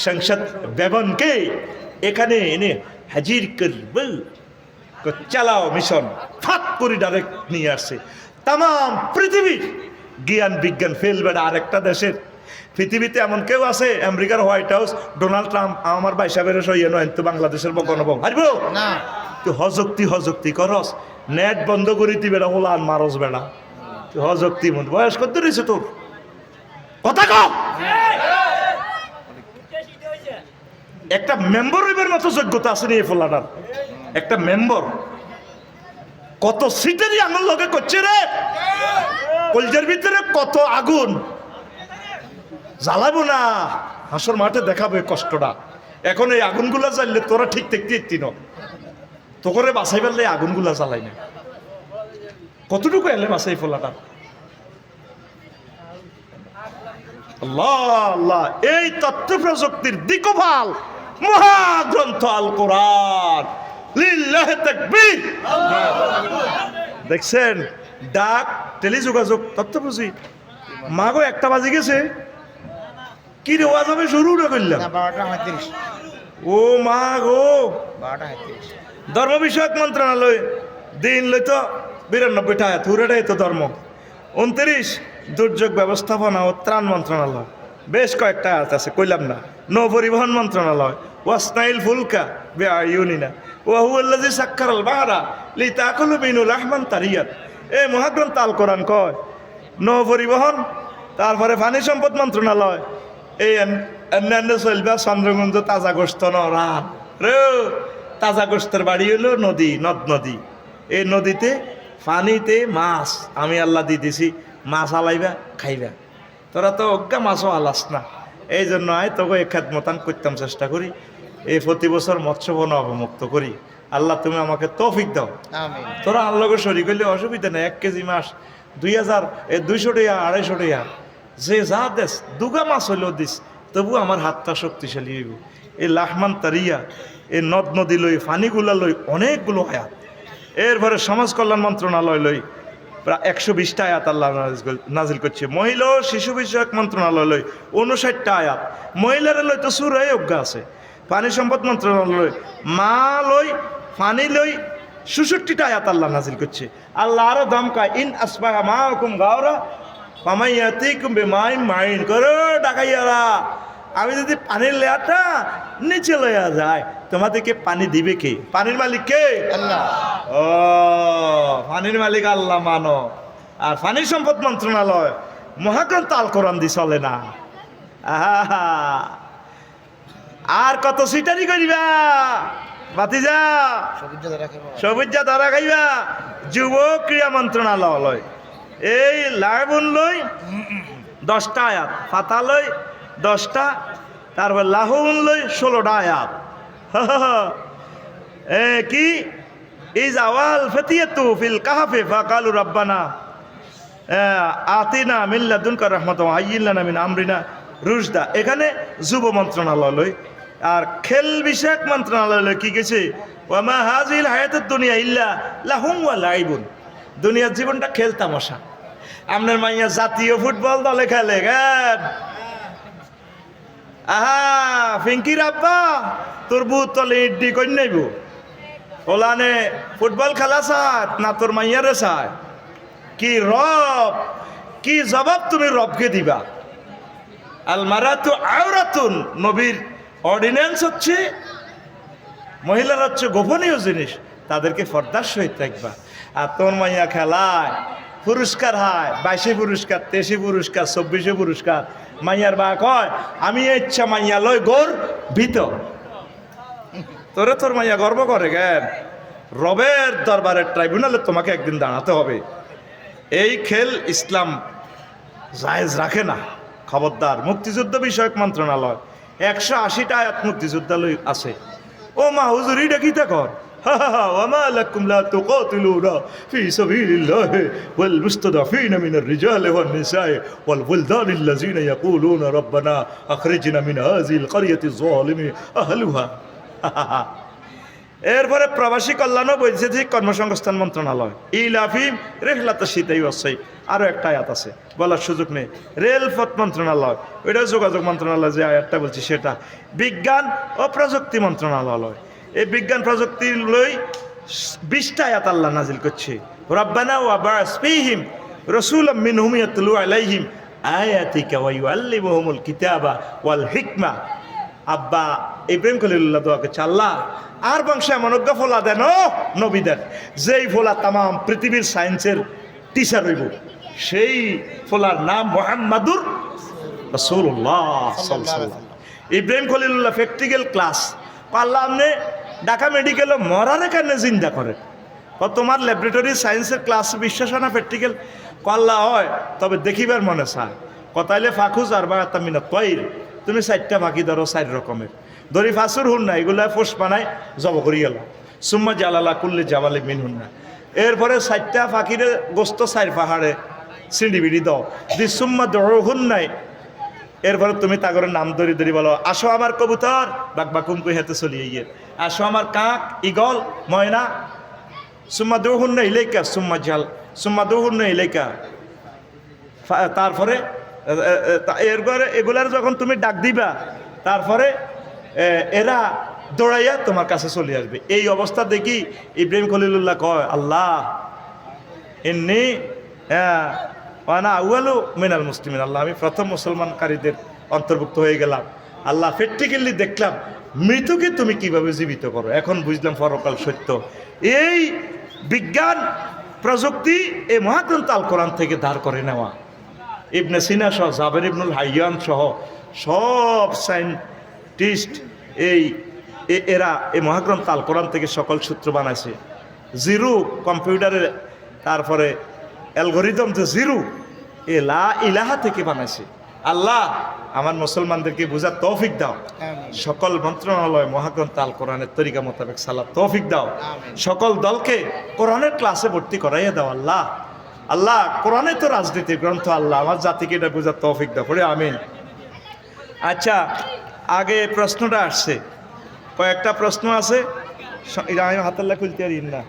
সংসদ বেবনকে এখানে এনে হাজির করব চালাও মিশন ফাট করে ডাইরেক্ট নিয়ে আসছে তাম পৃথিবীর জ্ঞান বিজ্ঞান ফেলবে আরেকটা দেশের পৃথিবীতে এমন কেউ আছে আমেরিকার হোয়াইট হাউস ডোনাল্ড ট্রাম্প আমার ভাই সাহেবের সইয়ে নয় তো বাংলাদেশের গণভবন হারব না তুই হজক্তি করস নেট বন্ধ করি তুই বেড়া হলো আর মারস বেড়া তুই হজক্তি মন বয়স কত রয়েছে তোর কথা কম একটা মেম্বার হইবার মতো যোগ্যতা আছে নি এই ফোলাটার একটা মেম্বার কত সিটেরই আঙুল লগে করছে রে কলজের ভিতরে কত আগুন জ্বালাবো না হাসর মাঠে দেখাবে কষ্টটা এখন এই আগুনগুলা জ্বাললে তোরা ঠিক দেখতে ন তো করে বাঁচাই পারলে আগুনগুলা জ্বালাই না কতটুকু এলে বাঁচাই ফোলাটা আল্লাহ আল্লাহ এই তথ্য প্রযুক্তির দিকভাল মহাগ্রন্থ আল কোরআন লিল্লাহি তাকবীর দেখছেন ডাক টেলিযোগাযোগ তথ্য প্রযুক্তি মাগো 1টা বাজে গেছে কি রে ওয়াজ হবে শুরু না করলাম 12:38 ও মা গো 12:38 ধর্ম বিষয়ক মন্ত্রণালয় দিন লইতো 92 টাকা থুরেটাই তো ধর্ম 29 দুর্যোগ ব্যবস্থাপনা ও ত্রাণ মন্ত্রণালয় বেশ কয়েকটা আছে কইলাম না নৌ পরিবহন মন্ত্রণালয় ওয়াসনাইল ফুলকা বেআইউনিনা ওয়া হুয়াল্লাযী সাক্কারাল বাহরা লিতাকুলু বিনুল রহমান তারিয়াত এই মহাগ্রন্থ আল কোরআন কয় নৌ পরিবহন তারপরে পানি সম্পদ মন্ত্রণালয় এই অন্যান্য চলবা চন্দ্রগঞ্জ তাজা গোস্ত রাত রে তাজা গোস্তের বাড়ি হলো নদী নদী এই নদীতে পানিতে মাছ আমি আল্লাহ দিতেছি মাছ আলাইবা খাইবা তোরা তো অজ্ঞা মাছও আলাস না এই জন্য তোকে একাত মতান করতাম চেষ্টা করি এই প্রতি বছর মৎস্যবন অবমুক্ত করি আল্লাহ তুমি আমাকে তৌফিক দাও আমিন তোরা আল্লাহকে শরীর করলে অসুবিধা নেই 1 কেজি মাছ 2000 200 টাকা 250 টাকা যে যা দেশ দুগা মাছ হইলেও দিস তবু আমার হাতটা শক্তিশালী হইব এই লাহমান তারিয়া এই নদী লই ফানিগুলা লই অনেকগুলো আয়াত এরপরে সমাজ কল্যাণ মন্ত্রণালয় লই প্রায় 120টা আয়াত আল্লাহ নাজিল করছে মহিলা ও শিশু বিষয়ক মন্ত্রণালয় লই 59টা আয়াত মহিলারা লই তো সুরাই অজ্ঞা আছে পানি সম্পদ মন্ত্রণালয় মা লই পানি লই 66টা আয়াত আল্লাহ নাজিল করছে আল্লাহ আরো দমকা ইন আসবাহা মাকুম গাওরা পামাইয়াতিকুম বিমাইন মাইন করো ডাকাইয়ারা আমি যদি পানির লেয়ারটা নিচে লইয়া যায় তোমাদেরকে পানি দিবে কে পানির মালিক কে আল্লাহ ও পানির মালিক আল্লাহ মানো আর পানি সম্পদ মন্ত্রণালয় মহাগ্রন্থ আল কোরআন দি চলে না আহা আর কত সিটারি করিবা বাতিজা সবুজা ধরা খাইবা যুব ক্রীড়া মন্ত্রণালয় এই লাইবুন লই 10টা আয়াত ফাতা লই 10টা তারপর লাহুন লই 16টা আয়াত কি ইজ আওয়াল ফতিয়াতু ফিল কাহফি ফাকালু রাব্বানা আতিনা মিন লাদুনকা রাহমাতাও হাইয়্যিন লানা মিন আমরিনা রুশদা এখানে যুব মন্ত্রণালয় লই আর খেল বিষয়ক মন্ত্রণালয় কি গেছে ওয়ামা হাযিল হায়াতুদ দুনিয়া ইল্লা লাহুম ওয়া লাইবুন দুনিয়ার জীবনটা খেল তামাশা আপনার মাইয়া জাতীয় ফুটবল দলে খেলে গেন আহা ফিঙ্কির আব্বা তোর বুত তলে ইড্ডি কই নাইব ওলানে ফুটবল খেলা চায় না তোর মাইয়ারে চায় কি রব কি জবাব তুমি রবকে দিবা আল মারাতু আওরাতুন নবীর অর্ডিন্যান্স হচ্ছে মহিলারা হচ্ছে গোপনীয় জিনিস, তাদেরকে পর্দার সহিত রাখবা। আর তোর মাইয়া খেলায় পুরস্কার হয়, 22 পুরস্কার, 23 পুরস্কার, 24 পুরস্কার। মাইয়ার বা কয় আমি ইচ্ছা মাইয়া লই গোর ভিতর। তোরে তোর মাইয়া গর্ব করে কেন? রবের দরবারের ট্রাইব্যুনালে তোমাকে একদিন দাঁড়াতে হবে। এই খেল ইসলাম জায়েজ রাখে না। খবরদার। মুক্তিযুদ্ধ বিষয়ক মন্ত্রণালয় 180টা আয়াত মুক্তিযোদ্ধালয় আছে। ও মা হুজুর এটা কি তা কর? وما لكم لا تقاتلون في سبيل الله والمستضعفين من الرجال والنساء والولدان الذين يقولون ربنا أخرجنا من هذه القرية الظالم أهلها। এরপরে প্রবাসী কল্যাণ ও বৈদেশিক কর্মসংস্থান মন্ত্রণালয় ইলাফিম রেহলাত শীতাই ওয়াসাই, আরও একটা আয়াত আছে বলার সুযোগ নেই। রেলপথ মন্ত্রণালয়, ওইটা যোগাযোগ মন্ত্রণালয়, যে আয়াতটা বলছি সেটা। বিজ্ঞান ও প্রযুক্তি মন্ত্রণালয়, এই বিজ্ঞান প্রযুক্তি লই 20টা আয়াত আল্লাহ নাজিল করছে। রব্বানা ওয়া বা'স ফীহিম রাসূলাম মিনহুম ইয়াতলু আলাইহিম আয়াতিকা ওয়া ইউআল্লিমুহুমুল কিতাবা ওয়াল হিকমা। আব্বা ইব্রাহিম খলিলুল্লাহ দোয়া করছে, আল্লাহ আর বংশে এমন অজ্ঞ ফোলা দেন ও নবী দেন, যেই ফোলা তাম পৃথিবীর সায়েন্সের টিচার হইব। সেই ফোলার নাম মুহাম্মাদুর রাসূলুল্লাহ সাল্লাল্লাহু আলাইহি ওয়াসাল্লাম। ইব্রাহিম খলিলুল্লাহ প্র্যাকটিক্যাল ক্লাস পারলাম আপনি ঢাকা মেডিকেলে মরারে কেন চিন্তা করে? তোমার ল্যাবরেটরি সায়েন্সের ক্লাস বিশ্বাস হয় না? প্র্যাকটিক্যাল কল্লা হয়, তবে দেখিবার মনে চায়। কথাইলে ফাঁকুজ আর বা তামিনা তৈর, তুমি 4টা ফাঁকি ধরো 4 রকমের ধরি ফাঁসুর হুন না, এগুলা ফোস বানায় জব করি গেল। সুম্মা জালালা করলে জামালে মিন হুন না। এরপরে 4টা ফাঁকিরে গোস্ত 4 পাহাড়ে সিঁড়ি বিড়ি দাও দি সুম্মা দৌড় হুন নাই। এরপরে তুমি তাগরের নাম ধরি ধরি বলো, আসো আমার কবুতর বাক বাকুম কই হাতে চলিয়ে গিয়ে, আসো আমার কাক ইগল ময়না। সুম্মা দৌড় না ইলেকা সুম্মা জাল সুম্মা দৌড় না ইলেকা। তারপরে এরপরে এগুলার যখন তুমি ডাক দিবা, তারপরে এরা দৌড়াইয়া তোমার কাছে চলে আসবে। এই অবস্থা দেখি ইব্রাহিম খলিলুল্লাহ কয়, আল্লাহ এমনি না আউয়ালু মিনাল মুসলিমিন, আল্লাহ আমি প্রথম মুসলমানকারীদের অন্তর্ভুক্ত হয়ে গেলাম। আল্লাহ প্র্যাকটিক্যালি দেখলাম মৃত্যুকে তুমি কিভাবে জীবিত করো, এখন বুঝলাম পরকাল সত্য। এই বিজ্ঞান প্রযুক্তি এই মহাগ্রন্থ আল কোরআন থেকে ধার করে নেওয়া। ইবনে সিনা সহ জাবের ইবনুল হাইয়ান সহ সব সায়েন্টিস্ট এরা এই মহাগ্রন্থ আল কোরআন থেকে সকল সূত্র বানাইছে। জিরো কম্পিউটারের তারপরে অ্যালগোরিদম তো জিরো এ লা ইলাহা থেকে বানাইছে। আল্লাহ আমার মুসলমানদেরকে বোঝার তৌফিক দাও। সকল মন্ত্রণালয় মহাগ্রন্থ আল কোরআনের তরিকা মোতাবেক সালাত তৌফিক দাও। সকল দলকে কোরআনের ক্লাসে ভর্তি করাইয়া দাও। আল্লাহ আল্লাহ কোরআনে তো রাজনীতির গ্রন্থ, আল্লাহ আমার জাতিকে এটা বোঝার তৌফিক দাও পড়ে আমিন। আচ্ছা, আগে প্রশ্নটা আসছে, কয়েকটা প্রশ্ন আছে, এটা আমি হাতাল্লা খুলতে পারি না।